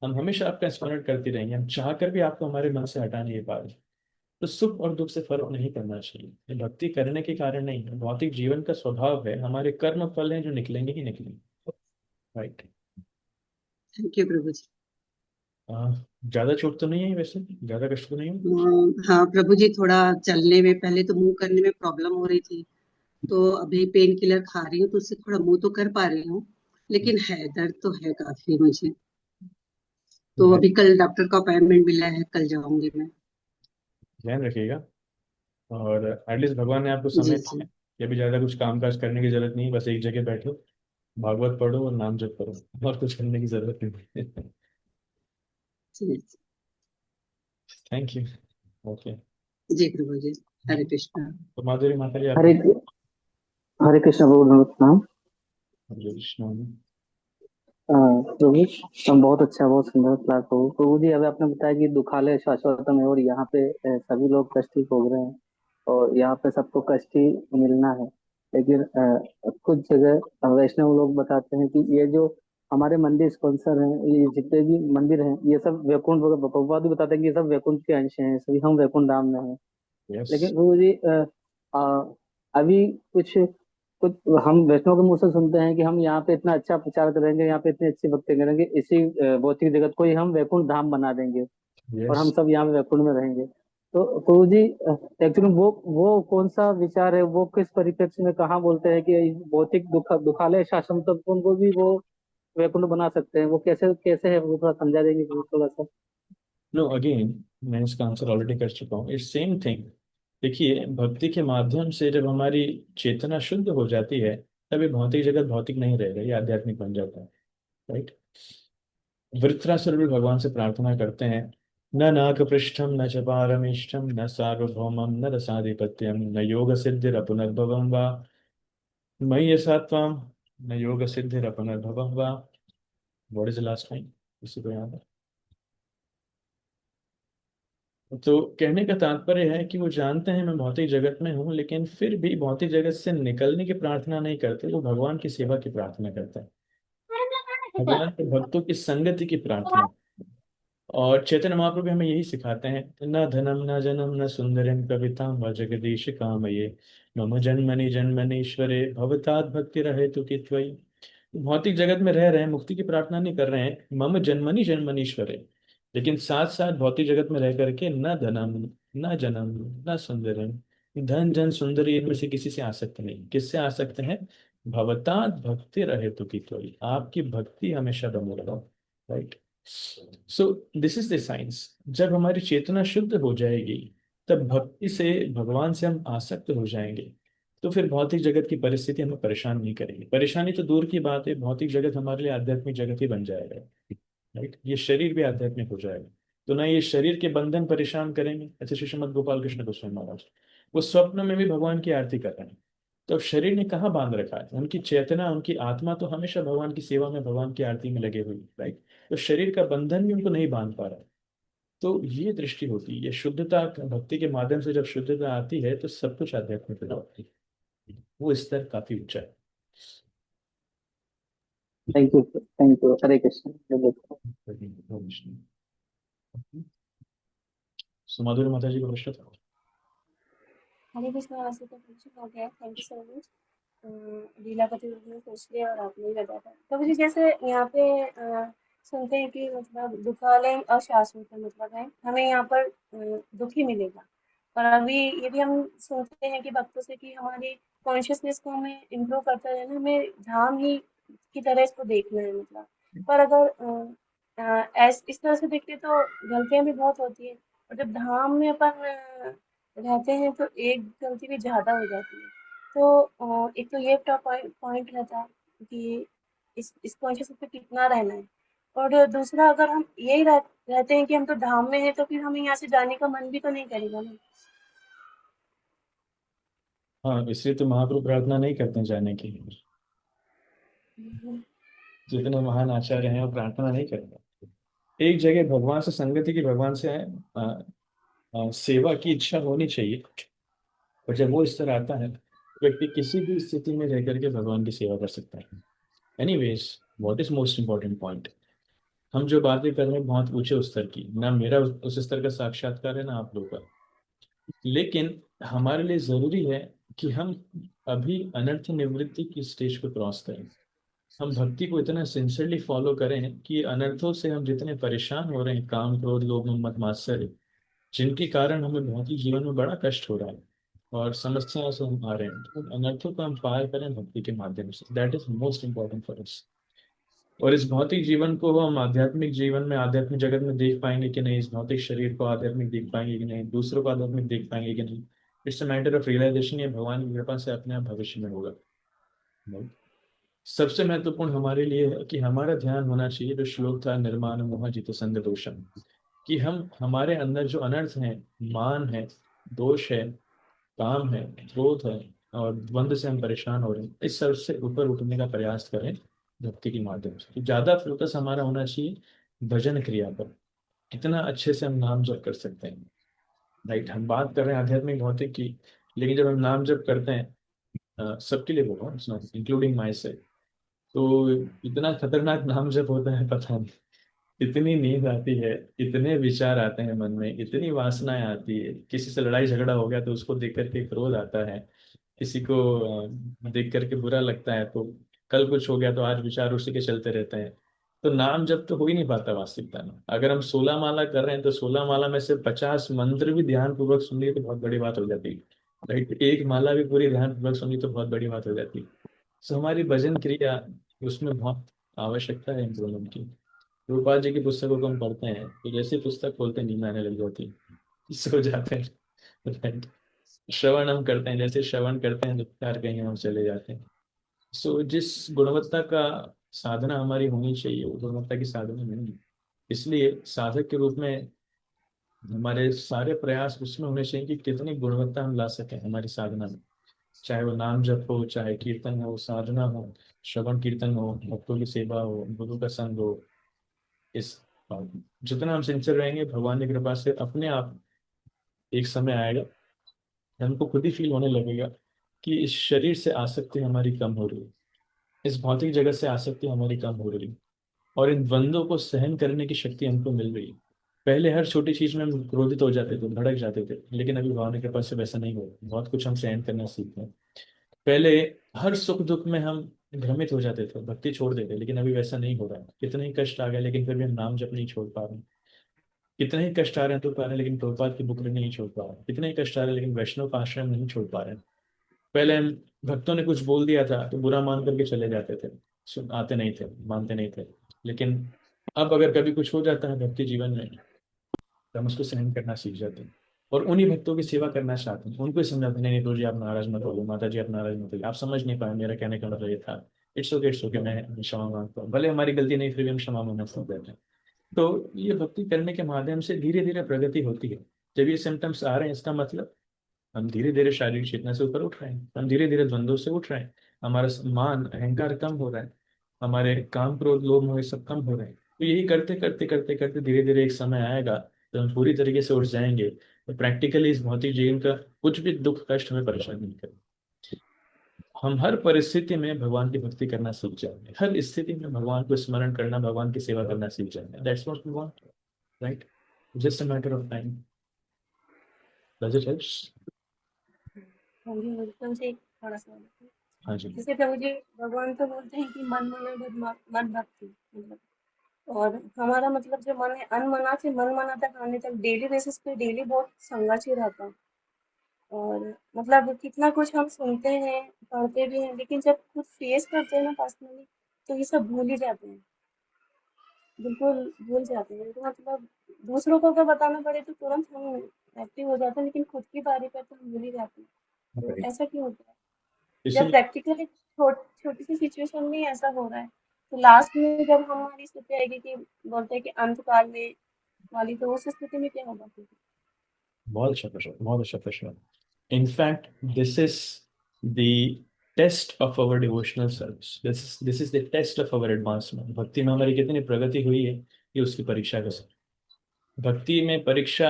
हम हमेशा आपका स्मरण करते रहेंगे, हम चाह कर भी आपको हमारे मन से हटा नहीं पा रहे। तो सुख और दुख से फर्क नहीं करना चाहिए। ये भक्ति करने के कारण नहीं है, भौतिक जीवन का स्वभाव है, हमारे कर्म फल हैं जो निकलेंगे ही निकलेंगे। राइट। थैंक यू प्रभु जी। ज्यादा चोट तो नहीं है वैसे, ज्यादा कष्ट तो नहीं है? हाँ प्रभु जी, थोड़ा चलने में, पहले तो मूव करने में प्रॉब्लम हो रही थी, तो अभी पेन किलर खा रही हूँ, तो उससे थोड़ा मूव तो कर पा रही हूँ, लेकिन है दर्द तो है काफी मुझे। तो अभी कल डॉक्टर का अपॉइंटमेंट मिला है, कल जाऊंगी मैं। ध्यान रखिएगा। और एटलीस्ट भगवान ने आपको जी समय जी दिया है, ये भी ज्यादा कुछ काम काज करने की जरूरत नहीं है, बस एक जगह बैठो, भागवत पढ़ो और नाम जप करो, और कुछ करने की जरूरत नहीं है। जी थैंक यू। ओके। जी प्रभु जी, हरे कृष्णा। तो माधुरी माता जी हरे आपको। हरे कृष्ण प्रभु, नमस्कार। हरे कृष्णा। प्रभु बहुत अच्छा, बहुत सुंदर क्लास प्रभु। प्रभु जी, अभी आपने बताया कि दुखालय शाश्वतम है, और यहाँ पे सभी लोग कष्ट ही भोग रहे हैं, और यहाँ पे सबको कष्ट ही मिलना है। लेकिन कुछ जगह वैष्णव लोग बताते हैं कि ये जो हमारे मंदिर स्पॉन्सर हैं, ये जितने भी मंदिर हैं, ये सब वैकुंठ, प्रभुपाद भी बताते हैं कि ये सब वैकुंठ के अंश हैं, सभी हम वैकुंठ धाम में हैं। यस। लेकिन प्रभु जी अभी कुछ कुछ हम वैष्णव के मुंह से सुनते हैं कि हम यहाँ पे इतना अच्छा प्रचार करेंगे, यहाँ पे इतनी अच्छी भक्ति करेंगे, इसी भौतिक जगत को ही हम वैकुंठ धाम बना देंगे, और हम यस। सब यहाँ पे वैकुंठ में रहेंगे। तो प्रभु जी, एक्चुअली वो कौन सा विचार है, वो किस परिप्रेक्ष्य में कहाँ बोलते हैं कि भौतिक दुखालय शासन तक को भी वो वैकुंठ बना सकते हैं? वो कैसे कैसे है, वो थोड़ा समझा देंगे थोड़ा सा? नो, अगेन मैं इसका आंसर ऑलरेडी कर चुका हूँ, इट्स सेम थिंग। देखिए, भक्ति के माध्यम से जब हमारी चेतना शुद्ध हो जाती है, तब ये भौतिक जगत भौतिक नहीं रहेगा, ये आध्यात्मिक बन जाता है। राइट। वृत्रासुर भी भगवान से प्रार्थना करते हैं, न नाक पृष्ठम न च पारमेष्ठम न सार्वभौमम न रसाधिपत्यम न योग सिद्धिरपुनर्भवम वा मयि यसा त्वाम न योग सिद्धिरपुनर्भवम वा। What is the last time? किसी को याद है? तो कहने का तात्पर्य है कि वो जानते हैं मैं भौतिक जगत में हूँ, लेकिन फिर भी भौतिक जगत से निकलने की प्रार्थना नहीं करते, वो भगवान की सेवा की प्रार्थना करते हैं, भगवान के भक्तों की संगति की प्रार्थना। और चैतन्य महाप्रभु भी हमें यही सिखाते हैं, न धनम न जनम न सुंदरम कविता व जगदीश कामये मम जन्मनि जन्मनीश्वरे भवतात् भक्ति रहे तु कि त्वयि। भौतिक जगत में रह रहे हैं, मुक्ति की प्रार्थना नहीं कर रहे हैं, मम जन्मनि जन्मनीश्वरे, लेकिन साथ साथ भौतिक जगत में रह करके न धनम न जनम न सुंदरम, धन जन सुंदरी इनमें से किसी से आसक्त नहीं। किससे आसक्त हैं? भवतात भक्ति रहे तो की त्वयि, आपकी भक्ति हमेशा बने रहो। Right. So this is the science. जब हमारी चेतना शुद्ध हो जाएगी, तब भक्ति से भगवान से हम आसक्त हो जाएंगे, तो फिर भौतिक जगत की परिस्थिति हमें परेशान नहीं करेगी। परेशानी तो दूर की बात है, भौतिक जगत हमारे लिए आध्यात्मिक जगत ही बन जाएगा। राइट। ये शरीर भी आध्यात्मिक हो जाएगा, तो ना ये शरीर के बंधन परेशान करेंगे। ऐसे श्री श्रीमद् गोपाल कृष्ण गोस्वामी महाराज, वो स्वप्न में भी भगवान की आरती कर रहे हैं, तो अब शरीर ने कहाँ बांध रखा है? उनकी चेतना, उनकी आत्मा तो हमेशा भगवान की सेवा में, भगवान की आरती में लगे हुए। राइट। तो शरीर का बंधन भी उनको नहीं बांध पा रहा है। तो ये दृष्टि होती है, ये शुद्धता भक्ति के माध्यम से जब शुद्धता आती है तो सब कुछ आध्यात्मिक हो जाती है, वो स्तर काफी ऊंचा है। थैंक यू, हरे कृष्ण। सुमाधुरी माता जी को प्रश्न था। हरे कृष्णा वैसे तो क्वेश्चन हो गया, thank you so much. Leelavati दीदी ने पूछ लिया और आपने भी बता दिया। तो मुझे जैसे यहाँ पे सुनते हैं कि मतलब दुखालय अशाश्वत है, मतलब है हमें यहाँ पर दुख ही मिलेगा। और अभी ये भी हम सुनते हैं कि भक्तों से कि हमारी कॉन्शियसनेस को हमें इम्प्रूव करते रहना, हमें धाम ही की तरह इसको देखना है मतलब। पर अगर इस तरह से देखते तो गलतियां भी बहुत होती है, और जब धाम में अपन रहते हैं तो एक गलती भी ज्यादा हो जाती है। तो एक तो ये टॉप पॉइंट रहता है कि इस कॉन्शियसनेस पे कितना रहना है। और दूसरा, अगर हम यही रहते हैं कि हम तो धाम में हैं, तो फिर हमें यहाँ से जाने का मन भी तो नहीं करेगा ना। हाँ, इसलिए तो महाप्रभु प्रार्थना नहीं करते हैं जाने की। जितने महान आचार्य हैं वो प्रार्थना नहीं करते। एक जगह भगवान से संगति की, भगवान से सेवा की इच्छा होनी चाहिए। और जब वो स्तर आता है, व्यक्ति किसी भी स्थिति में रह करके भगवान की सेवा कर सकता है। Anyways, what is most important point, हम जो बातें कर रहे हैं बहुत ऊंचे स्तर की, ना मेरा उस स्तर का साक्षात्कार है ना आप लोगों का, लेकिन हमारे लिए जरूरी है कि हम अभी अनर्थ निवृत्ति की स्टेज को क्रॉस करें। हम भक्ति को इतना सिंसियरली फॉलो करें कि अनर्थों से हम जितने परेशान हो रहे हैं, काम क्रोध लोभ मत मात्सर्य, जिनके कारण हमें भौतिक जीवन में बड़ा कष्ट हो रहा है और समस्याओं से हम आ रहे हैं, तो उन अनर्थों को हम पार करें भक्ति के माध्यम से। That is most important for us. और इस भौतिक जीवन को हम आध्यात्मिक जीवन में, आध्यात्मिक जगत में देख पाएंगे कि नहीं, इस भौतिक शरीर को आध्यात्मिक देख पाएंगे कि नहीं, दूसरों को आध्यात्मिक देख पाएंगे कि नहीं, it's a matter of realization. ये भगवान की कृपा से अपने आप भविष्य में होगा। Right? सबसे महत्वपूर्ण हमारे लिए है कि हमारा ध्यान होना चाहिए, जो श्लोक था, निर्माण मोह जित संग दोषम, कि हम हमारे अंदर जो अनर्थ है, मान है, दोष है, काम है, क्रोध है और द्वंद्व से हम परेशान हो रहे हैं, इस सब से ऊपर उठने का प्रयास करें भक्ति के माध्यम से। तो ज्यादा फोकस हमारा होना चाहिए भजन क्रिया पर, कितना अच्छे से हम नाम जप कर सकते हैं। राइट, हम बात कर रहे हैं आध्यात्मिक भौतिक की, लेकिन जब हम नाम जप करते हैं, सबके लिए बोल रहा हूँ, इंक्लूडिंग माई सेल्फ, तो इतना खतरनाक नाम जप होता है पता नहीं, इतनी नींद आती है, इतने विचार आते हैं मन में, इतनी वासनाएं आती है, किसी से लड़ाई झगड़ा हो गया तो उसको देख करके क्रोध आता है, किसी को देख करके बुरा लगता है, तो कल कुछ हो गया तो आज विचार उसी के चलते रहते हैं। तो नाम जब तो हो ही नहीं पाता वास्तविकता में। अगर हम 16 माला कर रहे हैं तो 16 माला में से 50 मंत्र भी ध्यान पूर्वक सुन लिए तो बहुत बड़ी बात हो जाती है। राइट, एक माला भी पूरी ध्यान पूर्वक सुन ली तो बहुत बड़ी बात हो जाती है। सो हमारी भजन क्रिया, उसमें बहुत आवश्यकता है इम्प्रूवमेंट की। रूपा जी की पुस्तकों को हम पढ़ते हैं तो जैसे पुस्तक खोलते हैं नींद आने लग जाती है, सो जाते हैं। Right? श्रवण हम करते हैं, जैसे श्रवण करते हैं तो प्यार कहीं हम चले जाते हैं। सो जिस गुणवत्ता का साधना हमारी होनी चाहिए वो गुणवत्ता की साधना नहीं है। इसलिए साधक के रूप में हमारे सारे प्रयास उसमें होने चाहिए कि कितनी गुणवत्ता हम ला सकें हमारी साधना में, चाहे वो नाम जप हो, चाहे कीर्तन हो, साधना हो, श्रवण कीर्तन हो, भक्तों की सेवा हो, गुरु का संग हो। इस जितना हम सिंसियर रहेंगे, भगवान की कृपा से अपने आप एक समय आएगा, हमको खुद ही फील होने लगेगा कि इस शरीर से आसक्ति हमारी कम हो रही है, इस भौतिक जगत से आसक्ति हमारी कम हो रही है, और इन द्वंद्वों को सहन करने की शक्ति हमको मिल रही है। पहले हर छोटी चीज में हम क्रोधित हो जाते थे, भड़क जाते थे, लेकिन अभी भगवान की कृपा से वैसा नहीं हो रहा, बहुत कुछ हम सहन करना सीख रहे हैं। पहले हर सुख दुख में हम भ्रमित हो जाते थे, भक्ति छोड़ देते, लेकिन अभी वैसा नहीं हो रहा है। कितने ही कष्ट आ गए लेकिन फिर भी हम नाम जप नहीं छोड़ पा रहे हैं। कितने ही कष्ट आ रहे हैं तो पा रहे हैं लेकिन प्रभुपाद की बुक नहीं छोड़ पा रहे हैं। कितने ही कष्ट आ रहे हैं लेकिन वैष्णव का आश्रम नहीं छोड़ पा रहे हैं। पहले हम भक्तों ने कुछ बोल दिया था तो बुरा मान करके चले जाते थे, आते नहीं थे, मानते नहीं थे। लेकिन अब अगर कभी कुछ हो जाता है भक्ति जीवन में तो हम उसको सहन करना सीख जाते हैं और उन्हीं भक्तों की सेवा करना चाहते हैं। उनको ही समझाते हैं, नहीं नहीं तो जी आप नाराज मत हो, माता जी आप नाराज मत हो, आप समझ नहीं पाए, मेरा कहने का मतलब ये था। इट्स ओके, इट्स ओके, मैं क्षमा मांगता हूँ, भले हमारी गलती नहीं फिर भी हम क्षमा मांगना सीख जाते हैं। तो ये भक्ति करने के माध्यम से धीरे धीरे प्रगति होती है। जब ये सिम्टम्स आ रहे हैं इसका मतलब हम धीरे धीरे शारीरिक चेतना से ऊपर उठ रहे हैं, हम धीरे धीरे द्वंद्वों से उठ रहे हैं, हमारा मान अहंकार कम हो रहा है, हमारे काम क्रोध लोभ मोह ये सब कम हो रहे हैं। तो यही करते करते करते करते धीरे धीरे एक समय आएगा तो हम पूरी तरीके से उठ जाएंगे, तो प्रैक्टिकली इस भौतिक जीवन का कुछ भी दुख कष्ट हमें परेशान नहीं करेगा। हम हर परिस्थिति में भगवान की भक्ति करना सीख जाएंगे, हर स्थिति में भगवान को स्मरण करना, भगवान की सेवा करना सीख जाएंगे। That's what we want, right? Just a matter of time. Does it helps? हाँ जी, तो मुझे एक थोड़ा सा हाँ जी। जैसे प्रभु जी भगवान तो बोलते हैं कि मन मना मत भक्ति मतलब, और हमारा मतलब जो मन है अनमना से मन मना तक आने तक डेली बेसिस पे डेली बहुत संघर्ष ही रहता है। और मतलब कितना कुछ हम सुनते हैं पढ़ते भी हैं, लेकिन जब खुद फेस करते हैं ना पर्सनली, तो ये सब भूल ही जाते हैं, बिल्कुल भूल जाते हैं। तो मतलब दूसरों को अगर बताना पड़े तो तुरंत हम एक्टिव हो जाते हैं, लेकिन खुद की बारी पे तो हम भूल ही जाते हैं। तो राइट। ऐसा क्यों होता है? जब इसीलिए प्रैक्टिकली छोटी सी सिचुएशन में ही ऐसा हो रहा है, तो लास्ट में जब हमारी स्थिति आएगी कि बोलते हैं कि अंतकाल में वाली, तो उस स्थिति में क्या होगा फिर? बहुत अच्छा प्रश्न, बहुत अच्छा प्रश्न। In fact this is the test of our devotional service, this is the test of our advancement. भक्ति में हमारी कितनी प्रगति हुई है, ये उसकी परीक्षा का समय। भक्ति में परीक्षा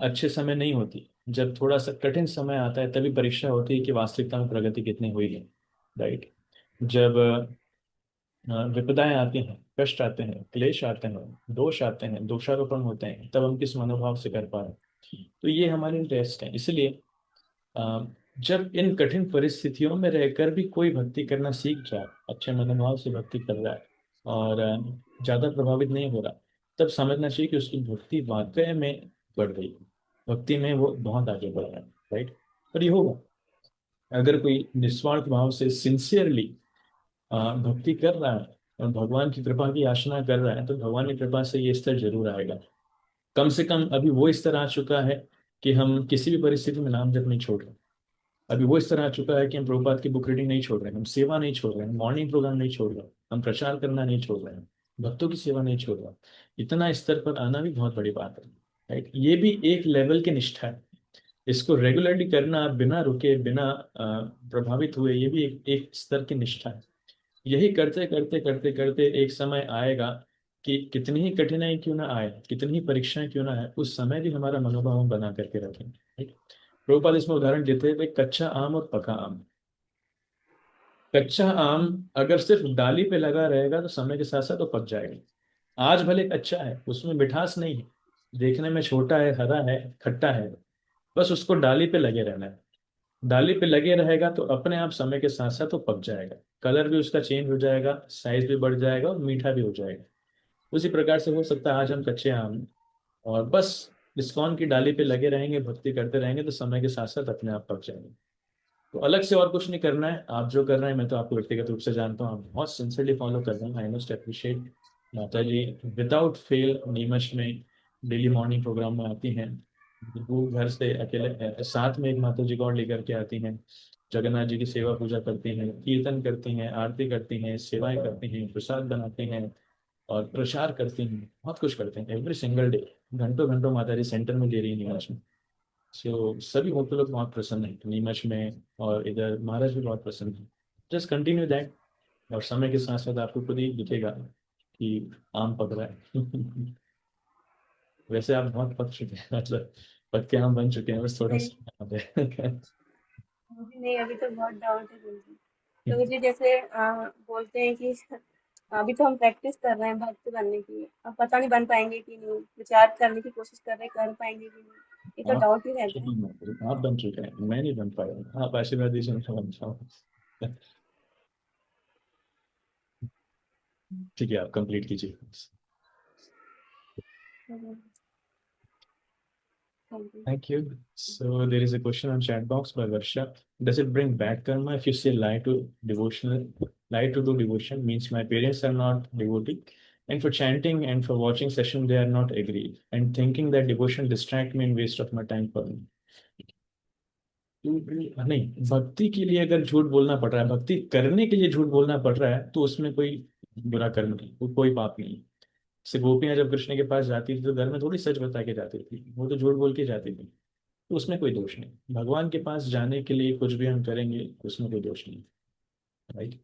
अच्छे समय नहीं होती, जब थोड़ा सा कठिन समय आता है तभी परीक्षा होती है कि वास्तविकता में प्रगति कितनी हुई है। राइट। जब विपदाएं आती हैं, कष्ट आते हैं, क्लेश आते हैं, दोष आते हैं, दोषारोपण होते हैं, तब हम किस मनोभाव से कर पा रहे हैं। तो ये हमारे टेस्ट हैं। इसलिए अ, जब इन कठिन परिस्थितियों में रहकर भी कोई भक्ति करना सीख जाए, अच्छे मनोभाव से भक्ति कर रहा है और ज्यादा प्रभावित नहीं हो रहा, तब समझना चाहिए कि उसकी भक्ति वाकई में बढ़ गई, भक्ति में वो बहुत आगे बढ़ रहा है। राइट। और ये होगा अगर कोई निस्वार्थ भाव से सिंसियरली भक्ति कर रहा है और भगवान की कृपा की याचना कर रहा है, तो भगवान की कृपा से ये स्तर जरूर आएगा। कम से कम अभी वो स्तर आ चुका है कि हम किसी भी परिस्थिति में नाम जप नहीं छोड़ रहे। अभी वो इस तरह आ चुका है कि हम प्रभुपाद की बुक रीडिंग नहीं छोड़ रहे हैं, हम सेवा नहीं छोड़ रहे हैं, मॉर्निंग प्रोग्राम नहीं छोड़ रहे हैं, हम प्रचार करना नहीं छोड़ रहे हैं, भक्तों की सेवा नहीं छोड़ रहे हैं। इतना स्तर पर आना भी बहुत बड़ी बात है। राइट। ये भी एक लेवल की निष्ठा है। इसको रेगुलरली करना बिना रुके, बिना प्रभावित हुए, ये भी एक स्तर की निष्ठा है। यही करते करते करते करते एक समय आएगा कि कितनी ही कठिनाई क्यों ना आए, कितनी ही परीक्षाएं क्यों ना आए, उस समय भी हमारा मनोभाव हम बना करके रखेंगे। राइट। प्रभुपाद इसमें उदाहरण देते हैं कच्चा आम और पका आम। कच्चा आम अगर सिर्फ डाली पे लगा रहेगा तो समय के साथ साथ वो पक जाएगा। आज भले कच्चा है, उसमें मिठास नहीं है, देखने में छोटा है, हरा है, खट्टा है, बस उसको डाली पे लगे रहना है। डाली पे लगे रहेगा तो अपने आप समय के साथ साथ वो पक जाएगा, कलर भी उसका चेंज हो जाएगा, साइज भी बढ़ जाएगा और मीठा भी हो जाएगा। उसी प्रकार से हो सकता है आज हम कच्चे आम हैं और बस इस्कॉन की डाली पे लगे रहेंगे, भक्ति करते रहेंगे, तो समय के साथ साथ अपने आप पक जाएंगे। तो अलग से और कुछ नहीं करना है। आप जो कर रहे हैं, मैं तो आपको व्यक्तिगत रूप से जानता हूँ, आप बहुत सिंसियरली फॉलो कर रहे हैं। I must appreciate. माता जी विदाउट फेल नीमच में डेली मॉर्निंग प्रोग्राम में आती हैं। वो घर से अकेले साथ में एक माता जी को और लेकर के आती हैं, जगन्नाथ जी की सेवा पूजा करती हैं, कीर्तन करती हैं, आरती करती हैं, सेवाएं करती हैं, प्रसाद बनाती हैं और प्रचार करती हैं, बहुत कुछ करते हैं एवरी सिंगल डे। घंटों घंटों माता जी सेंटर में दे रही है नीमच में। सो सभी होटल लोग बहुत प्रसन्न है नीमच में, और इधर महाराज भी बहुत प्रसन्न है। जस्ट कंटिन्यू दैट, और समय के साथ साथ आपको खुद ही दिखेगा कि आम पक रहा है। वैसे आप बहुत पक चुके हैं, मतलब पक के आम बन चुके हैं, बस थोड़ा नहीं सा है। अभी नहीं, अभी तो बहुत डाउट है मुझे। तो मुझे जैसे बोलते हैं कि अभी तो हम प्रैक्टिस कर रहे हैं भक्त बनने की, अब पता नहीं बन पाएंगे कि नहीं, विचार करने की कोशिश कर रहे हैं, कर पाएंगे कि नहीं, ये तो आप डाउट ही रहता है। आप बन चुके हैं, मैं नहीं बन पाया। आप आशीर्वाद दीजिए, मैं बन जाऊँ। ठीक है, आप कंप्लीट कीजिए। Hmm, thank you. Thank you. So there is a question on chat box by Varsha. Does it bring bad karma if you say lie to do devotion means my parents are not devotee, and for chanting and for watching session they are not agreed, and thinking that devotion distract me and waste of my time for me. नहीं, भक्ति के लिए अगर झूठ बोलना पड़ रहा है, भक्ति करने के लिए झूठ बोलना पड़ रहा है, तो उसमें कोई बुरा कर्म नहीं, कोई पाप नहीं। से गोपियां जब कृष्ण के पास जाती थी तो घर में थोड़ी सच बता के जाती थी, वो तो झूठ बोल के जाती थी। तो उसमें कोई दोष नहीं। भगवान के पास जाने के लिए कुछ भी हम करेंगे उसमें कोई दोष नहीं। राइट।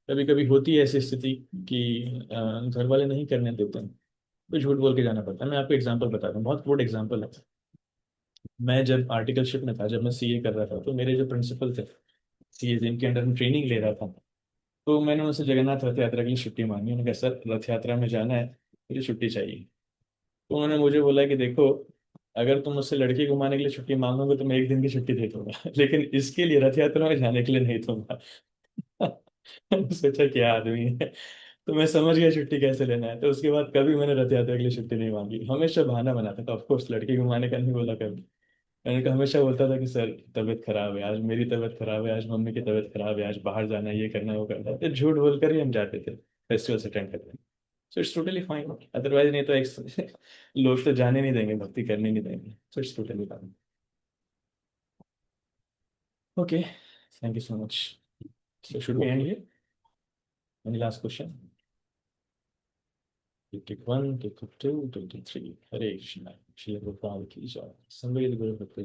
कभी कभी होती है ऐसी स्थिति कि घर वाले नहीं करने देते हैं, तो झूठ बोल के जाना पड़ता है। मैं आपको एग्जांपल बताता हूँ, बहुत क्रूड एग्जांपल है। मैं जब आर्टिकलशिप में था, जब मैं सीए कर रहा था, तो मेरे जो प्रिंसिपल थे सीए जिनके अंडर में ट्रेनिंग ले रहा था, तो मैंने उनसे जगन्नाथ रथ यात्रा के लिए छुट्टी मांगी। उन्होंने कहा सर रथ यात्रा में जाना है, मुझे छुट्टी चाहिए। तो उन्होंने मुझे बोला कि देखो अगर तुम मुझसे लड़की घुमाने के लिए छुट्टी मांगोगे तो मैं एक दिन की छुट्टी दे दूंगा, लेकिन इसके लिए रथ यात्रा में जाने के लिए नहीं दूंगा। सोचा क्या आदमी है। तो मैं समझ गया छुट्टी कैसे लेना है, तो उसके बाद कभी मैंने रथ यात्रा के लिए छुट्टी नहीं मांगी, हमेशा बहाना बनाता था। ऑफकोर्स लड़की घुमाने का नहीं बोला कभी। मैंने कहा, हमेशा बोलता था कि सर तबीयत खराब है आज, मेरी तबीयत खराब है आज, मम्मी की तबीयत खराब है आज, बाहर जाना है, ये करना है वो करना है, तो झूठ बोलकर ही हम जाते थे फेस्टिवल्स अटेंड करते। सो इट्स टोटली फाइन, अदरवाइज नहीं तो एक लोग तो जाने नहीं देंगे, भक्ति करने नहीं देंगे। So it's totally fine. Okay, thank you so much. So should we end here? Any last question? 51, 52, 23. Hare Krishna. Shri Prabhupada ki jai. Somebody the Guru Bhakti.